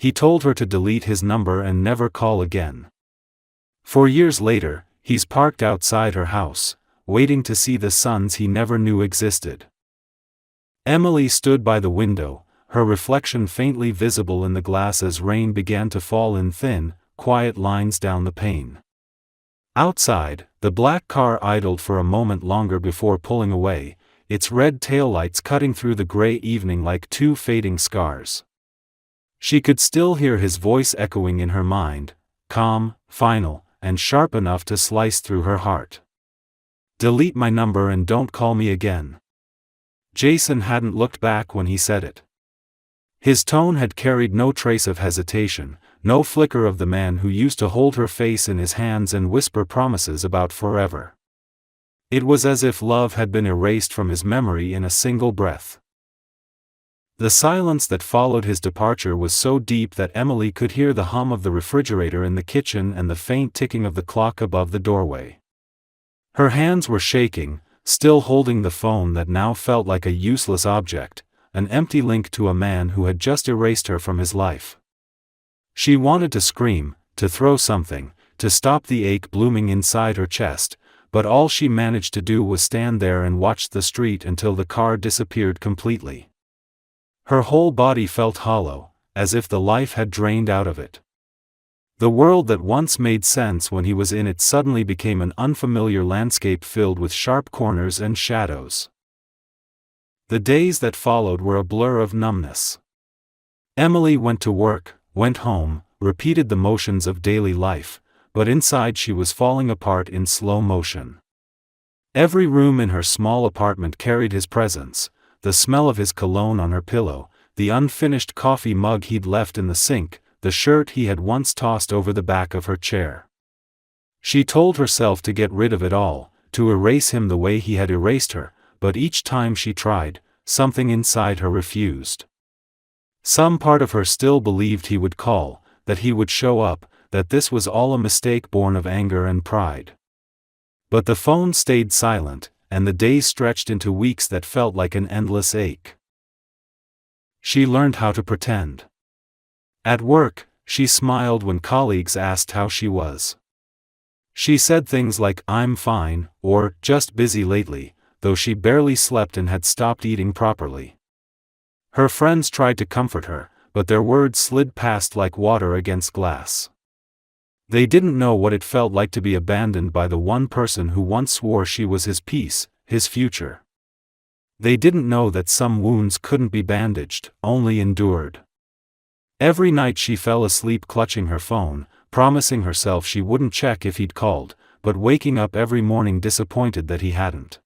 he told her to delete his number and never call again. 4 years later, he's parked outside her house, waiting to see the sons he never knew existed. Emily stood by the window, her reflection faintly visible in the glass as rain began to fall in thin, quiet lines down the pane. Outside, the black car idled for a moment longer before pulling away, its red taillights cutting through the gray evening like two fading scars. She could still hear his voice echoing in her mind, calm, final, and sharp enough to slice through her heart. "Delete my number and don't call me again." Jason hadn't looked back when he said it. His tone had carried no trace of hesitation, no flicker of the man who used to hold her face in his hands and whisper promises about forever. It was as if love had been erased from his memory in a single breath. The silence that followed his departure was so deep that Emily could hear the hum of the refrigerator in the kitchen and the faint ticking of the clock above the doorway. Her hands were shaking, still holding the phone that now felt like a useless object, an empty link to a man who had just erased her from his life. She wanted to scream, to throw something, to stop the ache blooming inside her chest, but all she managed to do was stand there and watch the street until the car disappeared completely. Her whole body felt hollow, as if the life had drained out of it. The world that once made sense when he was in it suddenly became an unfamiliar landscape filled with sharp corners and shadows. The days that followed were a blur of numbness. Emily went to work, went home, repeated the motions of daily life, but inside she was falling apart in slow motion. Every room in her small apartment carried his presence, the smell of his cologne on her pillow, the unfinished coffee mug he'd left in the sink, the shirt he had once tossed over the back of her chair. She told herself to get rid of it all, to erase him the way he had erased her, but each time she tried, something inside her refused. Some part of her still believed he would call, that he would show up, that this was all a mistake born of anger and pride. But the phone stayed silent, and the days stretched into weeks that felt like an endless ache. She learned how to pretend. At work, she smiled when colleagues asked how she was. She said things like "I'm fine," or "just busy lately," though she barely slept and had stopped eating properly. Her friends tried to comfort her, but their words slid past like water against glass. They didn't know what it felt like to be abandoned by the one person who once swore she was his peace, his future. They didn't know that some wounds couldn't be bandaged, only endured. Every night she fell asleep clutching her phone, promising herself she wouldn't check if he'd called, but waking up every morning disappointed that he hadn't.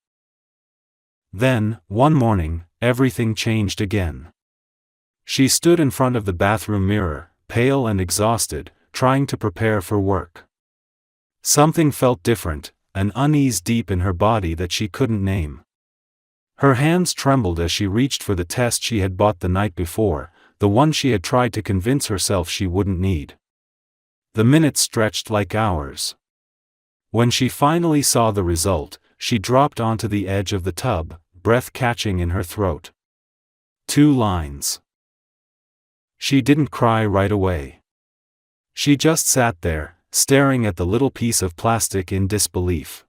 Then, one morning, everything changed again. She stood in front of the bathroom mirror, pale and exhausted, trying to prepare for work. Something felt different, an unease deep in her body that she couldn't name. Her hands trembled as she reached for the test she had bought the night before, the one she had tried to convince herself she wouldn't need. The minutes stretched like hours. When she finally saw the result, she dropped onto the edge of the tub, breath catching in her throat. 2 lines. She didn't cry right away. She just sat there, staring at the little piece of plastic in disbelief.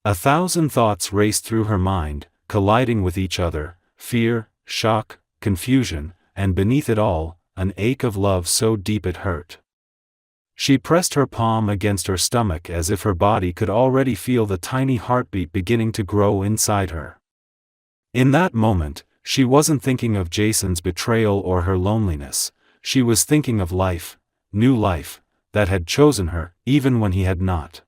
1,000 thoughts raced through her mind, colliding with each other: fear, shock, confusion, and beneath it all, an ache of love so deep it hurt. She pressed her palm against her stomach as if her body could already feel the tiny heartbeat beginning to grow inside her. In that moment, she wasn't thinking of Jason's betrayal or her loneliness, she was thinking of life, new life, that had chosen her, even when he had not.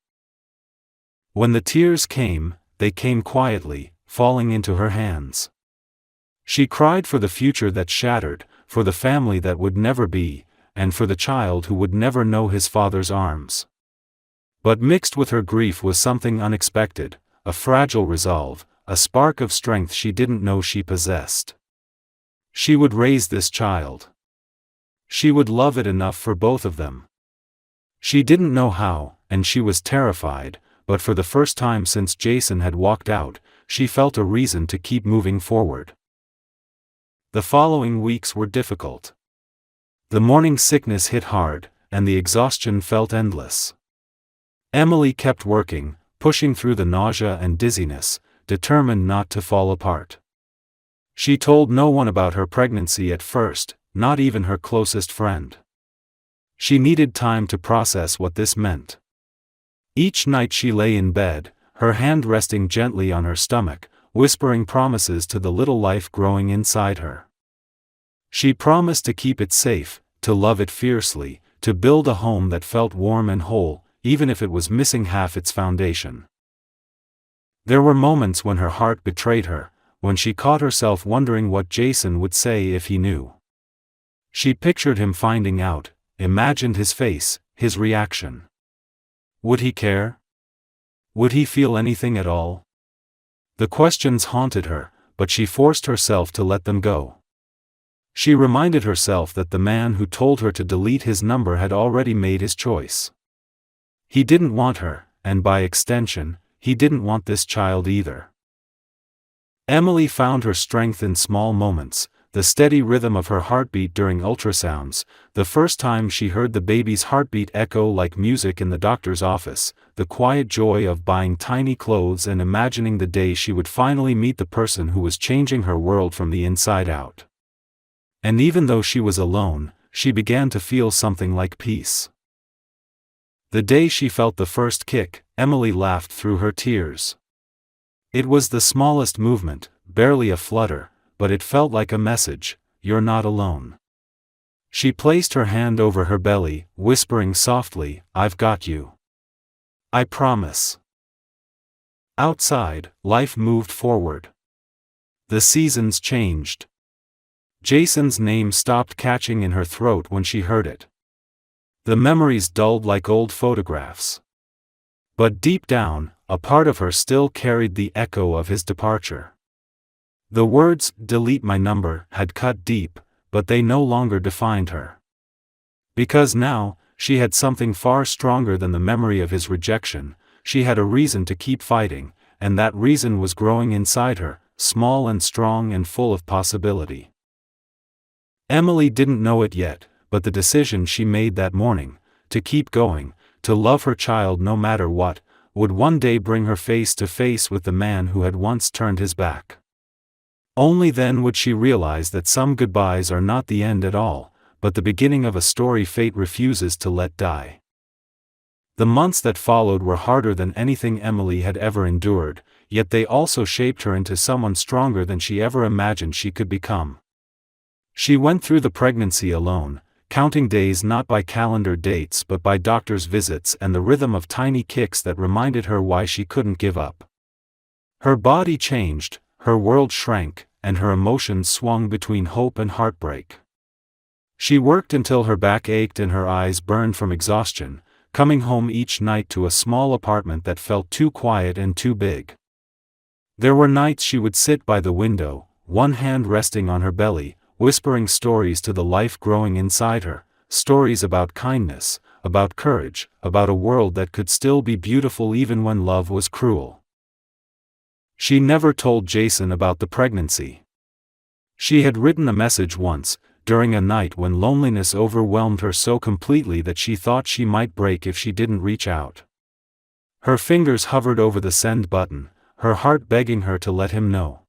When the tears came, they came quietly, falling into her hands. She cried for the future that shattered, for the family that would never be, and for the child who would never know his father's arms. But mixed with her grief was something unexpected, a fragile resolve, a spark of strength she didn't know she possessed. She would raise this child. She would love it enough for both of them. She didn't know how, and she was terrified, but for the first time since Jason had walked out, she felt a reason to keep moving forward. The following weeks were difficult. The morning sickness hit hard, and the exhaustion felt endless. Emily kept working, pushing through the nausea and dizziness, determined not to fall apart. She told no one about her pregnancy at first, not even her closest friend. She needed time to process what this meant. Each night she lay in bed, her hand resting gently on her stomach, whispering promises to the little life growing inside her. She promised to keep it safe, to love it fiercely, to build a home that felt warm and whole, even if it was missing half its foundation. There were moments when her heart betrayed her, when she caught herself wondering what Jason would say if he knew. She pictured him finding out, imagined his face, his reaction. Would he care? Would he feel anything at all? The questions haunted her, but she forced herself to let them go. She reminded herself that the man who told her to delete his number had already made his choice. He didn't want her, and by extension, he didn't want this child either. Emily found her strength in small moments, the steady rhythm of her heartbeat during ultrasounds, the first time she heard the baby's heartbeat echo like music in the doctor's office, the quiet joy of buying tiny clothes and imagining the day she would finally meet the person who was changing her world from the inside out. And even though she was alone, she began to feel something like peace. The day she felt the first kick, Emily laughed through her tears. It was the smallest movement, barely a flutter, but it felt like a message: you're not alone. She placed her hand over her belly, whispering softly, I've got you. I promise. Outside, life moved forward. The seasons changed. Jason's name stopped catching in her throat when she heard it. The memories dulled like old photographs. But deep down, a part of her still carried the echo of his departure. The words, delete my number, had cut deep, but they no longer defined her. Because now, she had something far stronger than the memory of his rejection. She had a reason to keep fighting, and that reason was growing inside her, small and strong and full of possibility. Emily didn't know it yet, but the decision she made that morning, to keep going, to love her child no matter what, would one day bring her face to face with the man who had once turned his back. Only then would she realize that some goodbyes are not the end at all, but the beginning of a story fate refuses to let die. The months that followed were harder than anything Emily had ever endured, yet they also shaped her into someone stronger than she ever imagined she could become. She went through the pregnancy alone, counting days not by calendar dates but by doctor's visits and the rhythm of tiny kicks that reminded her why she couldn't give up. Her body changed, her world shrank, and her emotions swung between hope and heartbreak. She worked until her back ached and her eyes burned from exhaustion, coming home each night to a small apartment that felt too quiet and too big. There were nights she would sit by the window, one hand resting on her belly, whispering stories to the life growing inside her, stories about kindness, about courage, about a world that could still be beautiful even when love was cruel. She never told Jason about the pregnancy. She had written a message once, during a night when loneliness overwhelmed her so completely that she thought she might break if she didn't reach out. Her fingers hovered over the send button, her heart begging her to let him know.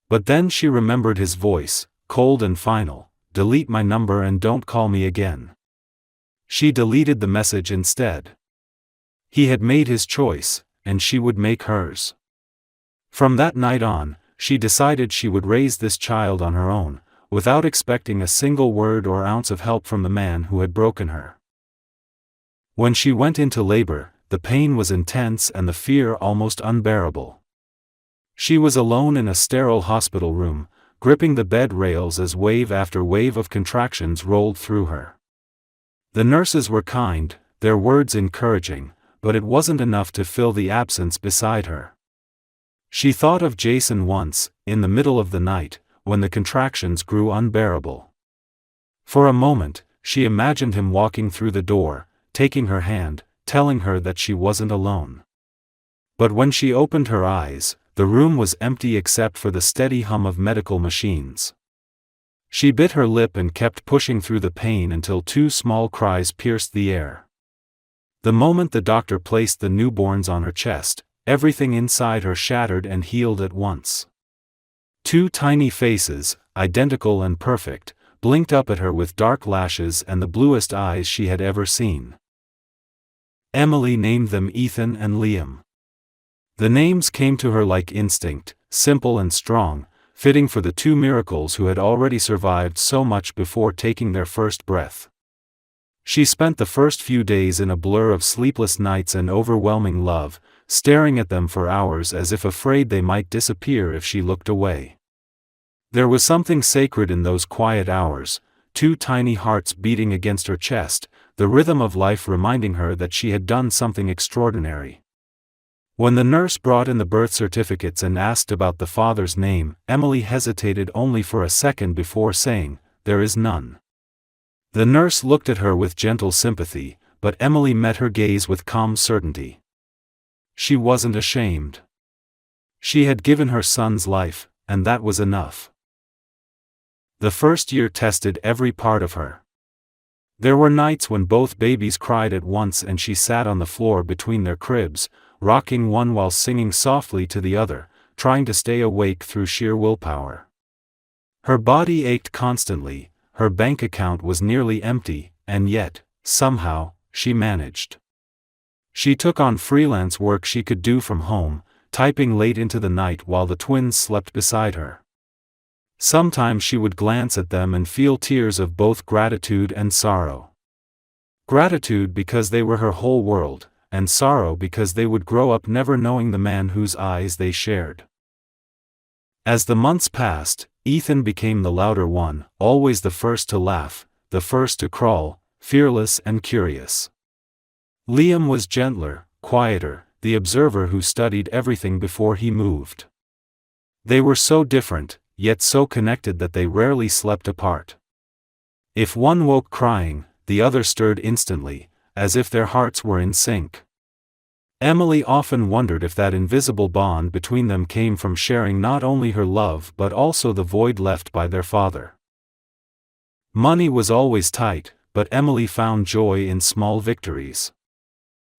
But then she remembered his voice, cold and final, delete my number and don't call me again. She deleted the message instead. He had made his choice, and she would make hers. From that night on, she decided she would raise this child on her own, without expecting a single word or ounce of help from the man who had broken her. When she went into labor, the pain was intense and the fear almost unbearable. She was alone in a sterile hospital room, gripping the bed rails as wave after wave of contractions rolled through her. The nurses were kind, their words encouraging, but it wasn't enough to fill the absence beside her. She thought of Jason once, in the middle of the night, when the contractions grew unbearable. For a moment, she imagined him walking through the door, taking her hand, telling her that she wasn't alone. But when she opened her eyes, the room was empty except for the steady hum of medical machines. She bit her lip and kept pushing through the pain until 2 small cries pierced the air. The moment the doctor placed the newborns on her chest, everything inside her shattered and healed at once. 2 tiny faces, identical and perfect, blinked up at her with dark lashes and the bluest eyes she had ever seen. Emily named them Ethan and Liam. The names came to her like instinct, simple and strong, fitting for the 2 miracles who had already survived so much before taking their first breath. She spent the first few days in a blur of sleepless nights and overwhelming love, staring at them for hours as if afraid they might disappear if she looked away. There was something sacred in those quiet hours, 2 tiny hearts beating against her chest, the rhythm of life reminding her that she had done something extraordinary. When the nurse brought in the birth certificates and asked about the father's name, Emily hesitated only for a second before saying, "There is none." The nurse looked at her with gentle sympathy, but Emily met her gaze with calm certainty. She wasn't ashamed. She had given her son's life, and that was enough. The first year tested every part of her. There were nights when both babies cried at once and she sat on the floor between their cribs, rocking one while singing softly to the other, trying to stay awake through sheer willpower. Her body ached constantly, her bank account was nearly empty, and yet, somehow, she managed. She took on freelance work she could do from home, typing late into the night while the twins slept beside her. Sometimes she would glance at them and feel tears of both gratitude and sorrow. Gratitude because they were her whole world, and sorrow because they would grow up never knowing the man whose eyes they shared. As the months passed, Ethan became the louder one, always the first to laugh, the first to crawl, fearless and curious. Liam was gentler, quieter, the observer who studied everything before he moved. They were so different, yet so connected that they rarely slept apart. If one woke crying, the other stirred instantly, as if their hearts were in sync. Emily often wondered if that invisible bond between them came from sharing not only her love but also the void left by their father. Money was always tight, but Emily found joy in small victories.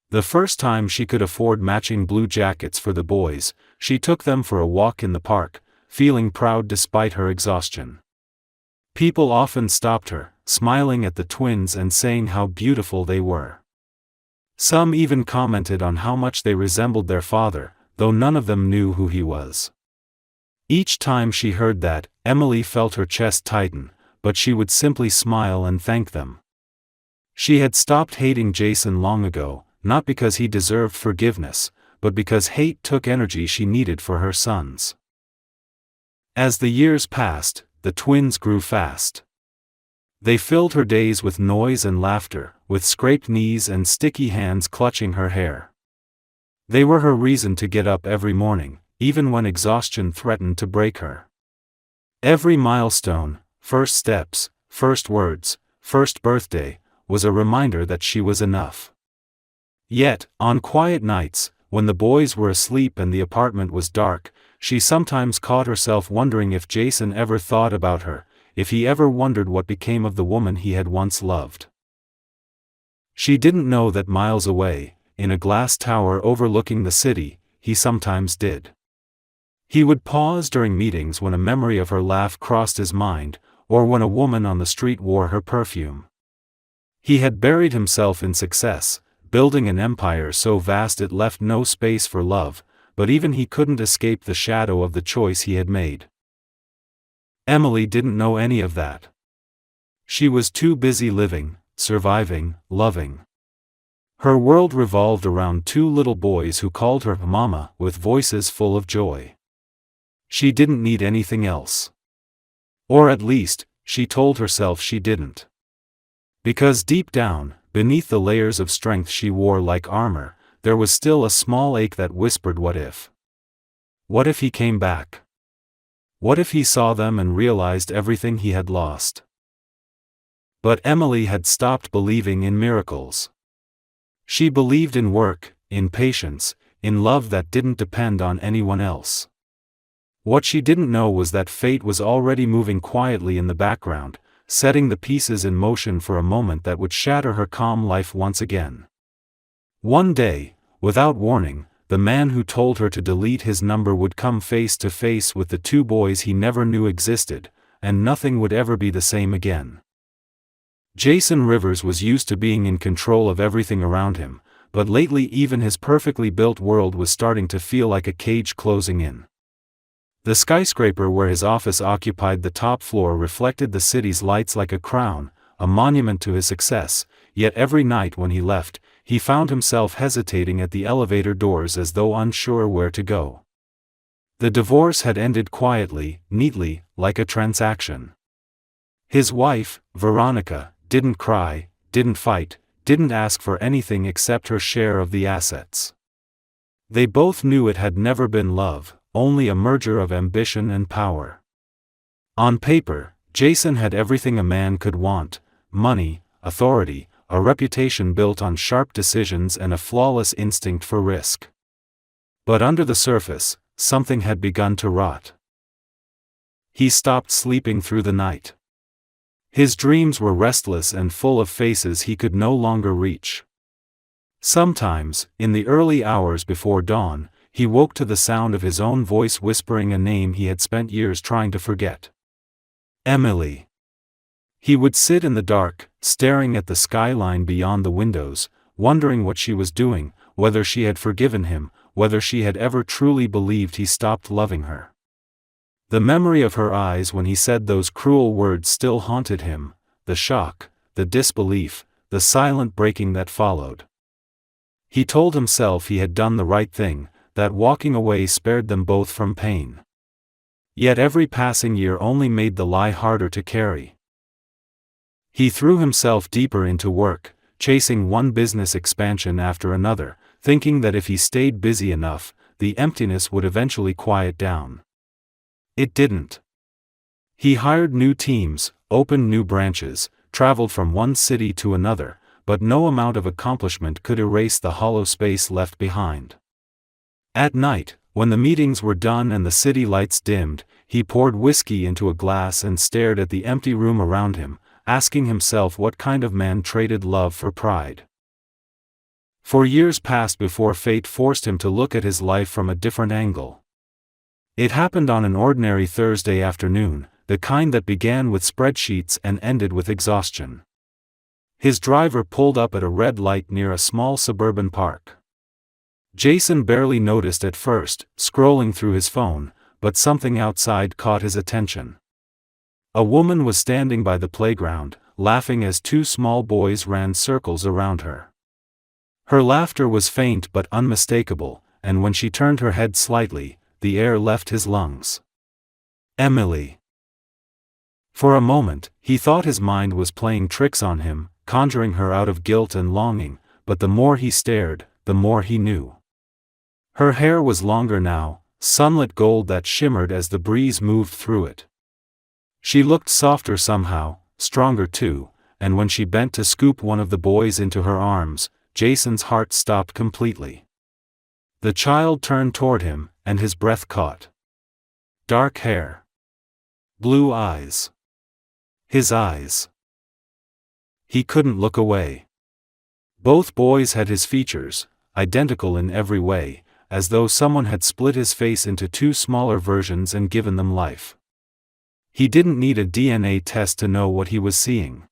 The first time she could afford matching blue jackets for the boys, she took them for a walk in the park, feeling proud despite her exhaustion. People often stopped her, smiling at the twins and saying how beautiful they were. Some even commented on how much they resembled their father, though none of them knew who he was. Each time she heard that, Emily felt her chest tighten, but she would simply smile and thank them. She had stopped hating Jason long ago, not because he deserved forgiveness, but because hate took energy she needed for her sons. As the years passed, the twins grew fast. They filled her days with noise and laughter, with scraped knees and sticky hands clutching her hair. They were her reason to get up every morning, even when exhaustion threatened to break her. Every milestone, first steps, first words, first birthday, was a reminder that she was enough. Yet, on quiet nights, when the boys were asleep and the apartment was dark, she sometimes caught herself wondering if Jason ever thought about her, if he ever wondered what became of the woman he had once loved. She didn't know that miles away, in a glass tower overlooking the city, he sometimes did. He would pause during meetings when a memory of her laugh crossed his mind, or when a woman on the street wore her perfume. He had buried himself in success, building an empire so vast it left no space for love, but even he couldn't escape the shadow of the choice he had made. Emily didn't know any of that. She was too busy living, surviving, loving. Her world revolved around 2 little boys who called her Mama with voices full of joy. She didn't need anything else. Or at least, she told herself she didn't. Because deep down, beneath the layers of strength she wore like armor, there was still a small ache that whispered what if. What if he came back? What if he saw them and realized everything he had lost? But Emily had stopped believing in miracles. She believed in work, in patience, in love that didn't depend on anyone else. What she didn't know was that fate was already moving quietly in the background, setting the pieces in motion for a moment that would shatter her calm life once again. One day, without warning, the man who told her to delete his number would come face to face with the two boys he never knew existed, and nothing would ever be the same again. Jason Rivers was used to being in control of everything around him, but lately even his perfectly built world was starting to feel like a cage closing in. The skyscraper where his office occupied the top floor reflected the city's lights like a crown, a monument to his success, yet every night when he left, he found himself hesitating at the elevator doors as though unsure where to go. The divorce had ended quietly, neatly, like a transaction. His wife, Veronica, didn't cry, didn't fight, didn't ask for anything except her share of the assets. They both knew it had never been love, only a merger of ambition and power. On paper, Jason had everything a man could want: money, authority, a reputation built on sharp decisions and a flawless instinct for risk. But under the surface, something had begun to rot. He stopped sleeping through the night. His dreams were restless and full of faces he could no longer reach. Sometimes, in the early hours before dawn, he woke to the sound of his own voice whispering a name he had spent years trying to forget. Emily. He would sit in the dark, staring at the skyline beyond the windows, wondering what she was doing, whether she had forgiven him, whether she had ever truly believed he stopped loving her. The memory of her eyes when he said those cruel words still haunted him, the shock, the disbelief, the silent breaking that followed. He told himself he had done the right thing, that walking away spared them both from pain. Yet every passing year only made the lie harder to carry. He threw himself deeper into work, chasing one business expansion after another, thinking that if he stayed busy enough, the emptiness would eventually quiet down. It didn't. He hired new teams, opened new branches, traveled from one city to another, but no amount of accomplishment could erase the hollow space left behind. At night, when the meetings were done and the city lights dimmed, he poured whiskey into a glass and stared at the empty room around him, asking himself what kind of man traded love for pride. For years passed before fate forced him to look at his life from a different angle. It happened on an ordinary Thursday afternoon, the kind that began with spreadsheets and ended with exhaustion. His driver pulled up at a red light near a small suburban park. Jason barely noticed at first, scrolling through his phone, but something outside caught his attention. A woman was standing by the playground, laughing as two small boys ran circles around her. Her laughter was faint but unmistakable, and when she turned her head slightly, the air left his lungs. Emily. For a moment, he thought his mind was playing tricks on him, conjuring her out of guilt and longing, but the more he stared, the more he knew. Her hair was longer now, sunlit gold that shimmered as the breeze moved through it. She looked softer somehow, stronger too, and when she bent to scoop one of the boys into her arms, Jason's heart stopped completely. The child turned toward him, and his breath caught. Dark hair. Blue eyes. His eyes. He couldn't look away. Both boys had his features, identical in every way, as though someone had split his face into two smaller versions and given them life. He didn't need a DNA test to know what he was seeing.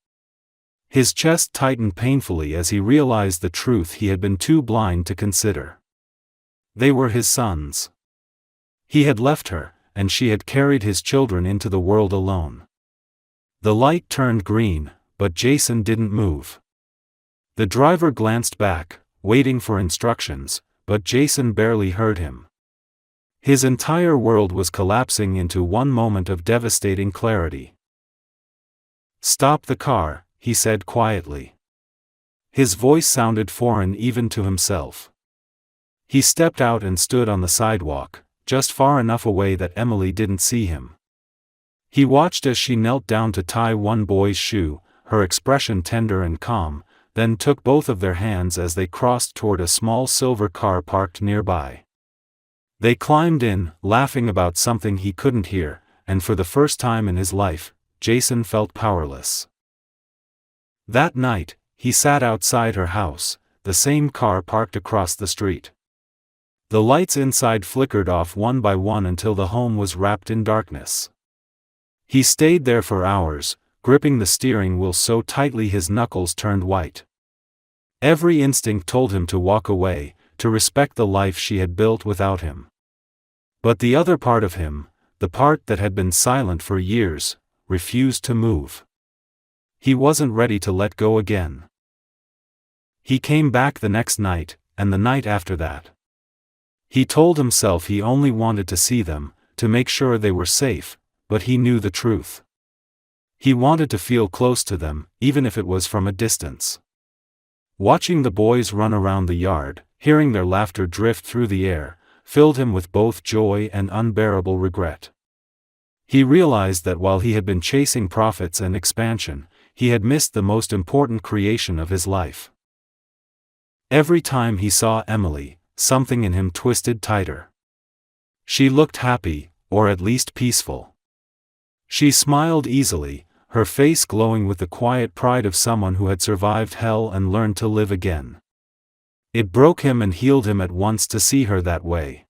His chest tightened painfully as he realized the truth he had been too blind to consider. They were his sons. He had left her, and she had carried his children into the world alone. The light turned green, but Jason didn't move. The driver glanced back, waiting for instructions, but Jason barely heard him. His entire world was collapsing into one moment of devastating clarity. "Stop the car," he said quietly. His voice sounded foreign even to himself. He stepped out and stood on the sidewalk, just far enough away that Emily didn't see him. He watched as she knelt down to tie one boy's shoe, her expression tender and calm, then took both of their hands as they crossed toward a small silver car parked nearby. They climbed in, laughing about something he couldn't hear, and for the first time in his life, Jason felt powerless. That night, he sat outside her house, the same car parked across the street. The lights inside flickered off one by one until the home was wrapped in darkness. He stayed there for hours, gripping the steering wheel so tightly his knuckles turned white. Every instinct told him to walk away, to respect the life she had built without him. But the other part of him, the part that had been silent for years, refused to move. He wasn't ready to let go again. He came back the next night, and the night after that. He told himself he only wanted to see them, to make sure they were safe, but he knew the truth. He wanted to feel close to them, even if it was from a distance. Watching the boys run around the yard, hearing their laughter drift through the air, filled him with both joy and unbearable regret. He realized that while he had been chasing profits and expansion, he had missed the most important creation of his life. Every time he saw Emily, something in him twisted tighter. She looked happy, or at least peaceful. She smiled easily, her face glowing with the quiet pride of someone who had survived hell and learned to live again. It broke him and healed him at once to see her that way.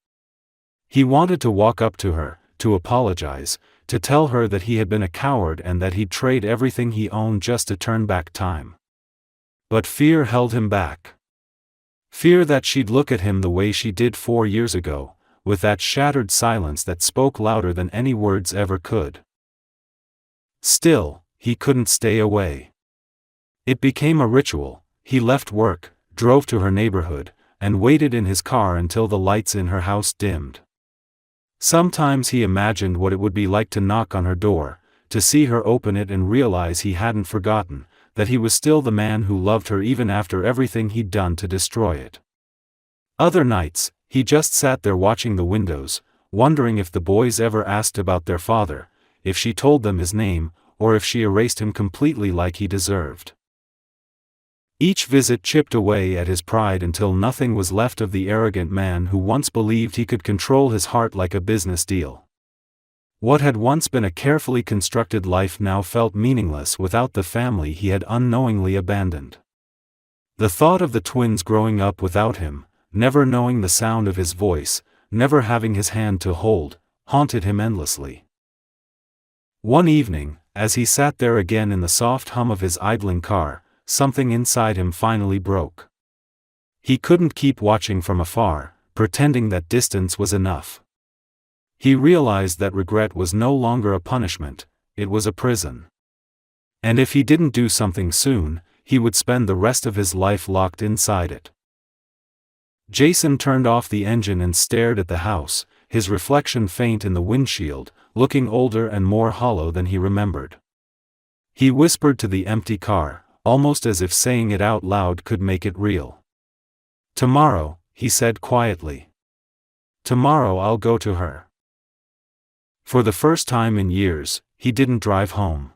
He wanted to walk up to her, to apologize, to tell her that he had been a coward and that he'd trade everything he owned just to turn back time. But fear held him back. Fear that she'd look at him the way she did 4 years ago, with that shattered silence that spoke louder than any words ever could. Still, he couldn't stay away. It became a ritual. He left work, drove to her neighborhood, and waited in his car until the lights in her house dimmed. Sometimes he imagined what it would be like to knock on her door, to see her open it and realize he hadn't forgotten, that he was still the man who loved her even after everything he'd done to destroy it. Other nights, he just sat there watching the windows, wondering if the boys ever asked about their father, if she told them his name, or if she erased him completely like he deserved. Each visit chipped away at his pride until nothing was left of the arrogant man who once believed he could control his heart like a business deal. What had once been a carefully constructed life now felt meaningless without the family he had unknowingly abandoned. The thought of the twins growing up without him, never knowing the sound of his voice, never having his hand to hold, haunted him endlessly. One evening, as he sat there again in the soft hum of his idling car, something inside him finally broke. He couldn't keep watching from afar, pretending that distance was enough. He realized that regret was no longer a punishment, it was a prison. And if he didn't do something soon, he would spend the rest of his life locked inside it. Jason turned off the engine and stared at the house, his reflection faint in the windshield, looking older and more hollow than he remembered. He whispered to the empty car, almost as if saying it out loud could make it real. "Tomorrow," he said quietly. "Tomorrow I'll go to her." For the first time in years, he didn't drive home.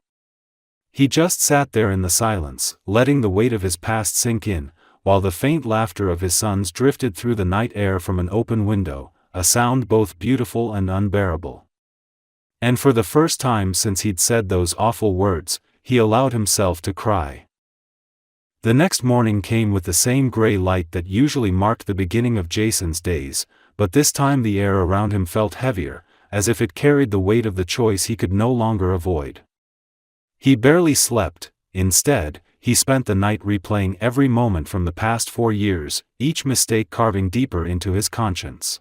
He just sat there in the silence, letting the weight of his past sink in, while the faint laughter of his sons drifted through the night air from an open window, a sound both beautiful and unbearable. And for the first time since he'd said those awful words, he allowed himself to cry. The next morning came with the same gray light that usually marked the beginning of Jason's days, but this time the air around him felt heavier, as if it carried the weight of the choice he could no longer avoid. He barely slept. Instead, he spent the night replaying every moment from the past 4 years, each mistake carving deeper into his conscience.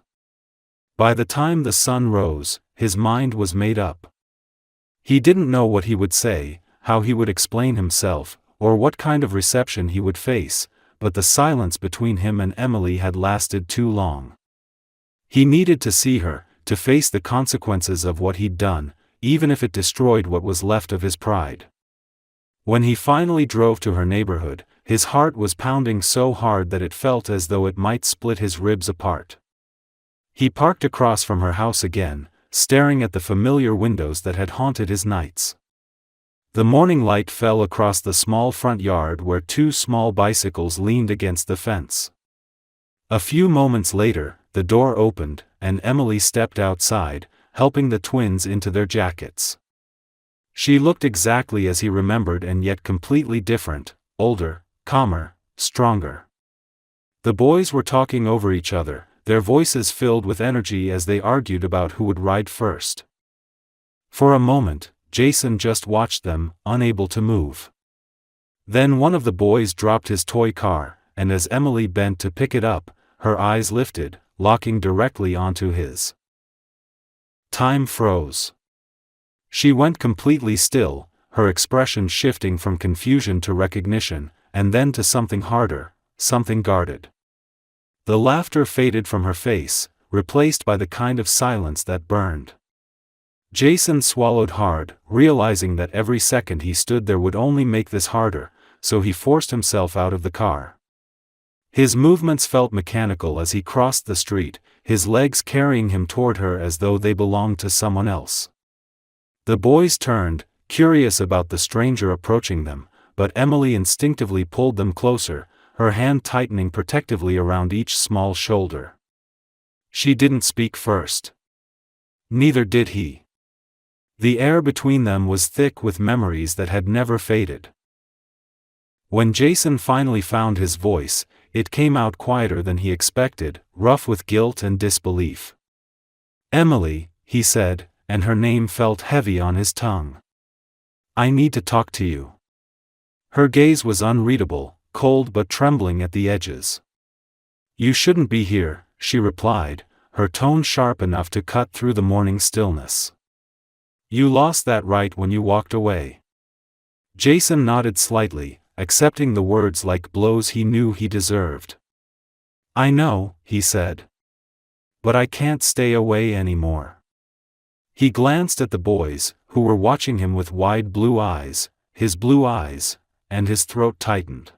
By the time the sun rose, his mind was made up. He didn't know what he would say, how he would explain himself, or what kind of reception he would face, but the silence between him and Emily had lasted too long. He needed to see her, to face the consequences of what he'd done, even if it destroyed what was left of his pride. When he finally drove to her neighborhood, his heart was pounding so hard that it felt as though it might split his ribs apart. He parked across from her house again, staring at the familiar windows that had haunted his nights. The morning light fell across the small front yard where 2 small bicycles leaned against the fence. A few moments later, the door opened, and Emily stepped outside, helping the twins into their jackets. She looked exactly as he remembered and yet completely different, older, calmer, stronger. The boys were talking over each other, their voices filled with energy as they argued about who would ride first. For a moment, Jason just watched them, unable to move. Then one of the boys dropped his toy car, and as Emily bent to pick it up, her eyes lifted, locking directly onto his. Time froze. She went completely still, her expression shifting from confusion to recognition, and then to something harder, something guarded. The laughter faded from her face, replaced by the kind of silence that burned. Jason swallowed hard, realizing that every second he stood there would only make this harder, so he forced himself out of the car. His movements felt mechanical as he crossed the street, his legs carrying him toward her as though they belonged to someone else. The boys turned, curious about the stranger approaching them, but Emily instinctively pulled them closer, her hand tightening protectively around each small shoulder. She didn't speak first. Neither did he. The air between them was thick with memories that had never faded. When Jason finally found his voice, it came out quieter than he expected, rough with guilt and disbelief. "Emily," he said, and her name felt heavy on his tongue. "I need to talk to you." Her gaze was unreadable, cold but trembling at the edges. "You shouldn't be here," she replied, her tone sharp enough to cut through the morning stillness. "You lost that right when you walked away." Jason nodded slightly, accepting the words like blows he knew he deserved. "I know," he said. "But I can't stay away anymore." He glanced at the boys, who were watching him with wide blue eyes, and his throat tightened.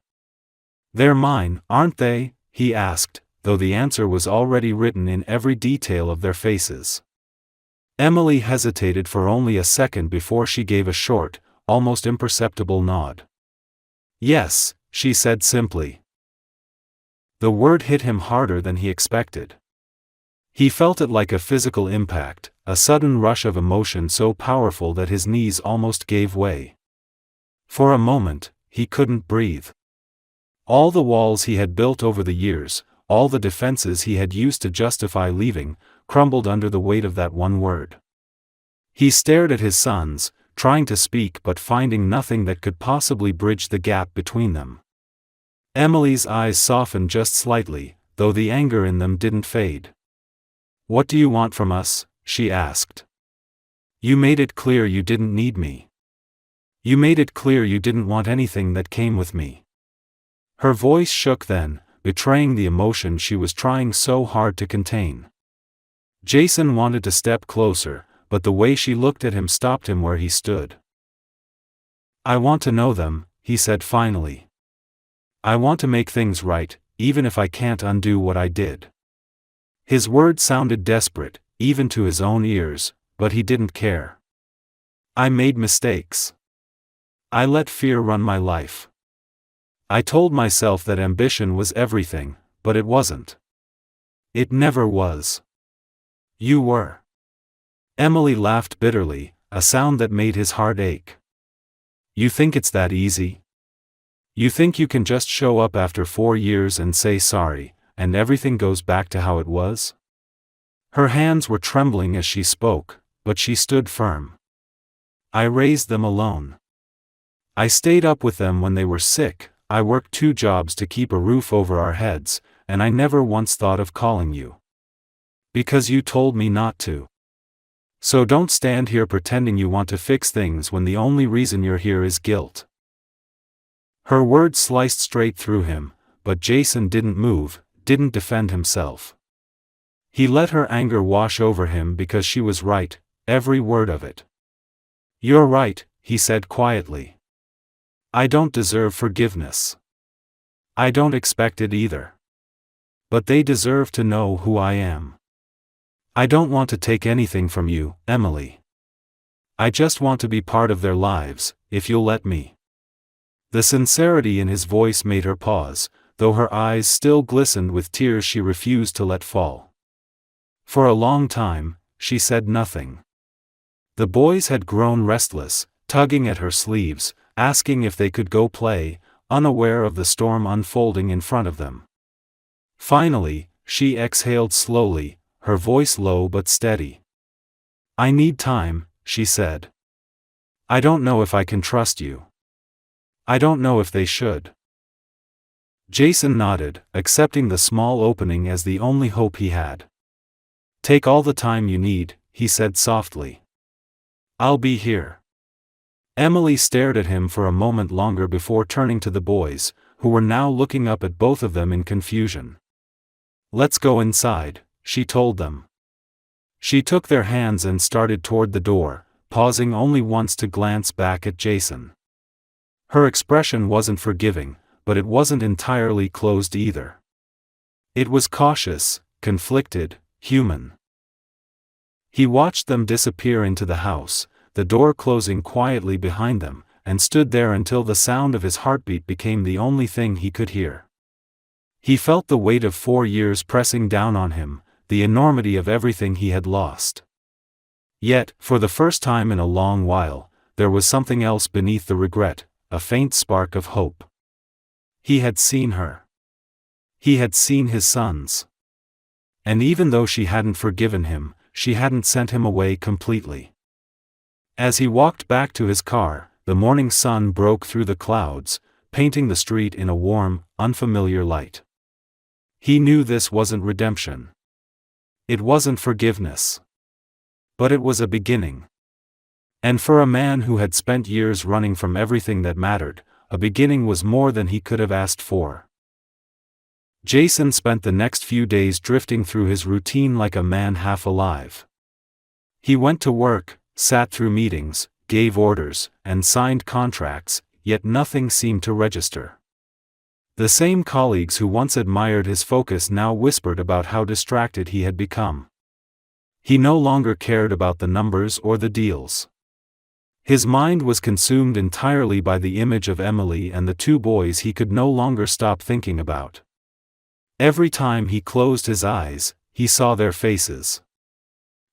"They're mine, aren't they?" he asked, though the answer was already written in every detail of their faces. Emily hesitated for only a second before she gave a short, almost imperceptible nod. "Yes," she said simply. The word hit him harder than he expected. He felt it like a physical impact, a sudden rush of emotion so powerful that his knees almost gave way. For a moment, he couldn't breathe. All the walls he had built over the years, all the defenses he had used to justify leaving, crumbled under the weight of that one word. He stared at his sons, trying to speak but finding nothing that could possibly bridge the gap between them. Emily's eyes softened just slightly, though the anger in them didn't fade. "What do you want from us?" she asked. "You made it clear you didn't need me. You made it clear you didn't want anything that came with me." Her voice shook then, betraying the emotion she was trying so hard to contain. Jason wanted to step closer, but the way she looked at him stopped him where he stood. "I want to know them," he said finally. "I want to make things right, even if I can't undo what I did." His words sounded desperate, even to his own ears, but he didn't care. "I made mistakes. I let fear run my life. I told myself that ambition was everything, but it wasn't. It never was. You were." Emily laughed bitterly, a sound that made his heart ache. "You think it's that easy? You think you can just show up after 4 years and say sorry, and everything goes back to how it was?" Her hands were trembling as she spoke, but she stood firm. "I raised them alone. I stayed up with them when they were sick, I worked 2 jobs to keep a roof over our heads, and I never once thought of calling you. Because you told me not to. So don't stand here pretending you want to fix things when the only reason you're here is guilt." Her words sliced straight through him, but Jason didn't move, didn't defend himself. He let her anger wash over him because she was right, every word of it. "You're right," he said quietly. "I don't deserve forgiveness. I don't expect it either. But they deserve to know who I am. I don't want to take anything from you, Emily. I just want to be part of their lives, if you'll let me." The sincerity in his voice made her pause, though her eyes still glistened with tears she refused to let fall. For a long time, she said nothing. The boys had grown restless, tugging at her sleeves, asking if they could go play, unaware of the storm unfolding in front of them. Finally, she exhaled slowly, her voice low but steady. "I need time," she said. "I don't know if I can trust you. I don't know if they should." Jason nodded, accepting the small opening as the only hope he had. "Take all the time you need," he said softly. "I'll be here." Emily stared at him for a moment longer before turning to the boys, who were now looking up at both of them in confusion. "Let's go inside," she told them. She took their hands and started toward the door, pausing only once to glance back at Jason. Her expression wasn't forgiving, but it wasn't entirely closed either. It was cautious, conflicted, human. He watched them disappear into the house, the door closing quietly behind them, and stood there until the sound of his heartbeat became the only thing he could hear. He felt the weight of 4 years pressing down on him, the enormity of everything he had lost. Yet, for the first time in a long while, there was something else beneath the regret, a faint spark of hope. He had seen her. He had seen his sons. And even though she hadn't forgiven him, she hadn't sent him away completely. As he walked back to his car, the morning sun broke through the clouds, painting the street in a warm, unfamiliar light. He knew this wasn't redemption. It wasn't forgiveness. But it was a beginning. And for a man who had spent years running from everything that mattered, a beginning was more than he could have asked for. Jason spent the next few days drifting through his routine like a man half alive. He went to work, sat through meetings, gave orders, and signed contracts, yet nothing seemed to register. The same colleagues who once admired his focus now whispered about how distracted he had become. He no longer cared about the numbers or the deals. His mind was consumed entirely by the image of Emily and the 2 boys he could no longer stop thinking about. Every time he closed his eyes, he saw their faces.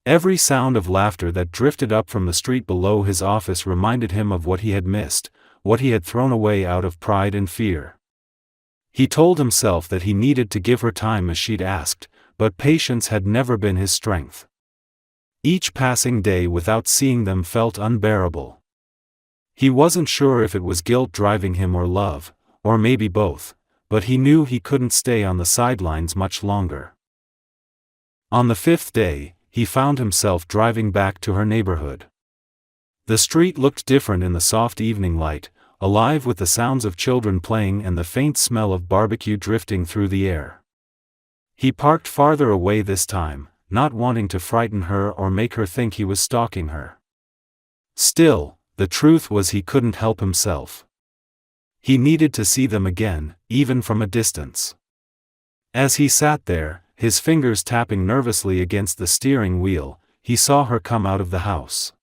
Every sound of laughter that drifted up from the street below his office reminded him of what he had missed, what he had thrown away out of pride and fear. He told himself that he needed to give her time as she'd asked, but patience had never been his strength. Each passing day without seeing them felt unbearable. He wasn't sure if it was guilt driving him or love, or maybe both, but he knew he couldn't stay on the sidelines much longer. On the 5th day, he found himself driving back to her neighborhood. The street looked different in the soft evening light, alive with the sounds of children playing and the faint smell of barbecue drifting through the air. He parked farther away this time, not wanting to frighten her or make her think he was stalking her. Still, the truth was he couldn't help himself. He needed to see them again, even from a distance. As he sat there, his fingers tapping nervously against the steering wheel, he saw her come out of the house.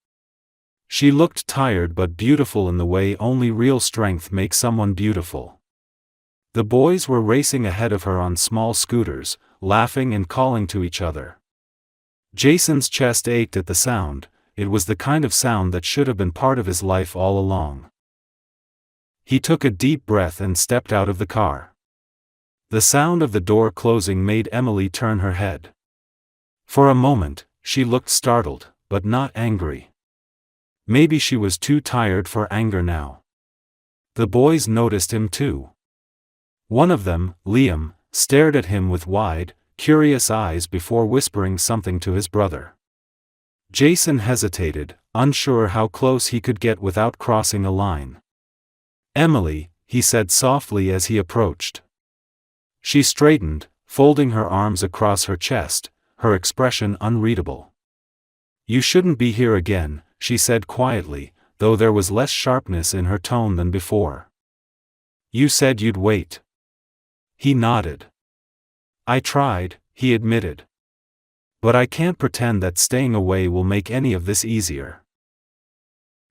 She looked tired but beautiful in the way only real strength makes someone beautiful. The boys were racing ahead of her on small scooters, laughing and calling to each other. Jason's chest ached at the sound. It was the kind of sound that should have been part of his life all along. He took a deep breath and stepped out of the car. The sound of the door closing made Emily turn her head. For a moment, she looked startled, but not angry. Maybe she was too tired for anger now. The boys noticed him too. One of them, Liam, stared at him with wide, curious eyes before whispering something to his brother. Jason hesitated, unsure how close he could get without crossing a line. "Emily," he said softly as he approached. She straightened, folding her arms across her chest, her expression unreadable. "You shouldn't be here again," she said quietly, though there was less sharpness in her tone than before. "You said you'd wait." He nodded. "I tried," he admitted. "But I can't pretend that staying away will make any of this easier."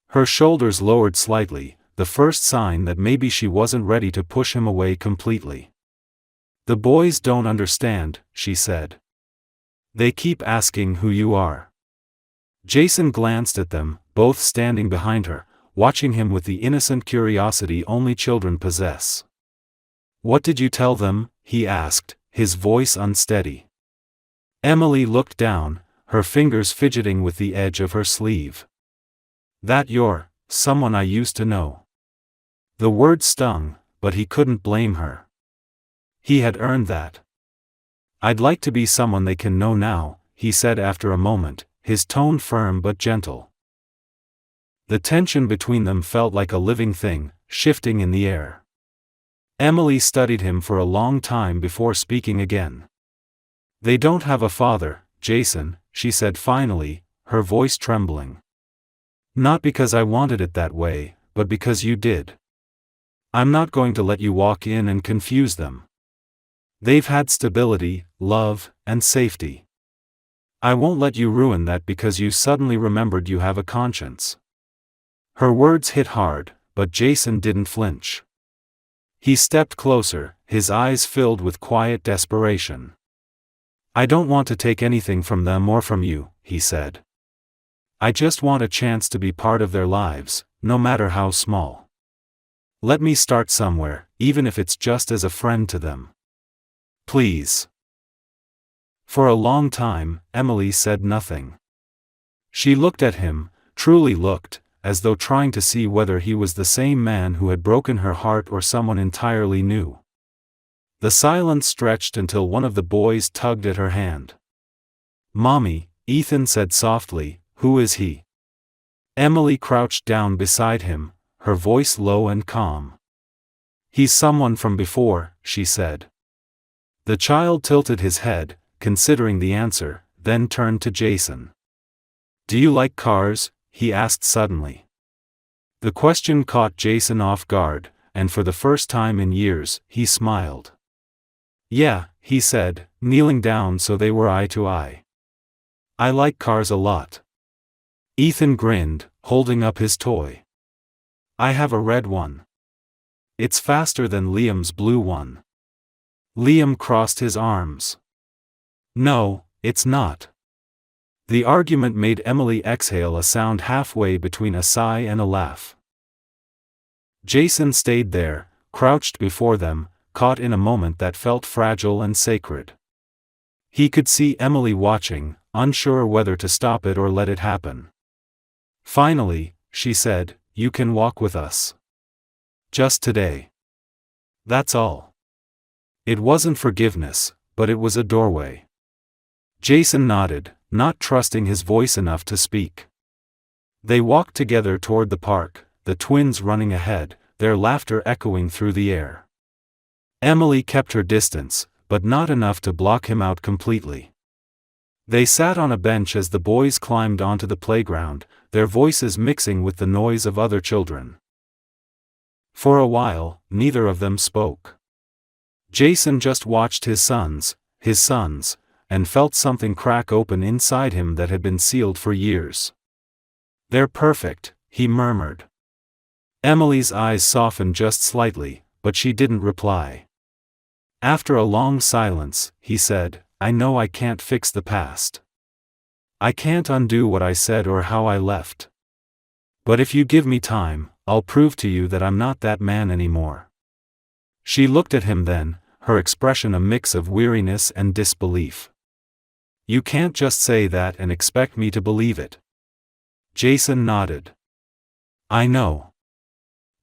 Her shoulders lowered slightly, the first sign that maybe she wasn't ready to push him away completely. "The boys don't understand," she said. They keep asking who you are. Jason glanced at them, both standing behind her, watching him with the innocent curiosity only children possess. What did you tell them? He asked, his voice unsteady. Emily looked down, her fingers fidgeting with the edge of her sleeve. That you're someone I used to know. The word stung, but he couldn't blame her. He had earned that. I'd like to be someone they can know now, he said after a moment, his tone firm but gentle. The tension between them felt like a living thing, shifting in the air. Emily studied him for a long time before speaking again. They don't have a father, Jason, she said finally, her voice trembling. Not because I wanted it that way, but because you did. I'm not going to let you walk in and confuse them. They've had stability, love, and safety. I won't let you ruin that because you suddenly remembered you have a conscience. Her words hit hard, but Jason didn't flinch. He stepped closer, his eyes filled with quiet desperation. I don't want to take anything from them or from you, he said. I just want a chance to be part of their lives, no matter how small. Let me start somewhere, even if it's just as a friend to them. Please. For a long time, Emily said nothing. She looked at him, truly looked, as though trying to see whether he was the same man who had broken her heart or someone entirely new. The silence stretched until one of the boys tugged at her hand. Mommy, Ethan said softly, who is he? Emily crouched down beside him, her voice low and calm. He's someone from before, she said. The child tilted his head, considering the answer, then turned to Jason. Do you like cars? He asked suddenly. The question caught Jason off guard, and for the first time in years, he smiled. Yeah, he said, kneeling down so they were eye to eye. I like cars a lot. Ethan grinned, holding up his toy. I have a red one. It's faster than Liam's blue one. Liam crossed his arms. No, it's not. The argument made Emily exhale a sound halfway between a sigh and a laugh. Jason stayed there, crouched before them, caught in a moment that felt fragile and sacred. He could see Emily watching, unsure whether to stop it or let it happen. Finally, she said, you can walk with us. Just today. That's all. It wasn't forgiveness, but it was a doorway. Jason nodded, not trusting his voice enough to speak. They walked together toward the park, the twins running ahead, their laughter echoing through the air. Emily kept her distance, but not enough to block him out completely. They sat on a bench as the boys climbed onto the playground, their voices mixing with the noise of other children. For a while, neither of them spoke. Jason just watched his sons, and felt something crack open inside him that had been sealed for years. They're perfect, he murmured. Emily's eyes softened just slightly, but she didn't reply. After a long silence, he said, I know I can't fix the past. I can't undo what I said or how I left. But if you give me time, I'll prove to you that I'm not that man anymore. She looked at him then, her expression a mix of weariness and disbelief. You can't just say that and expect me to believe it. Jason nodded. I know.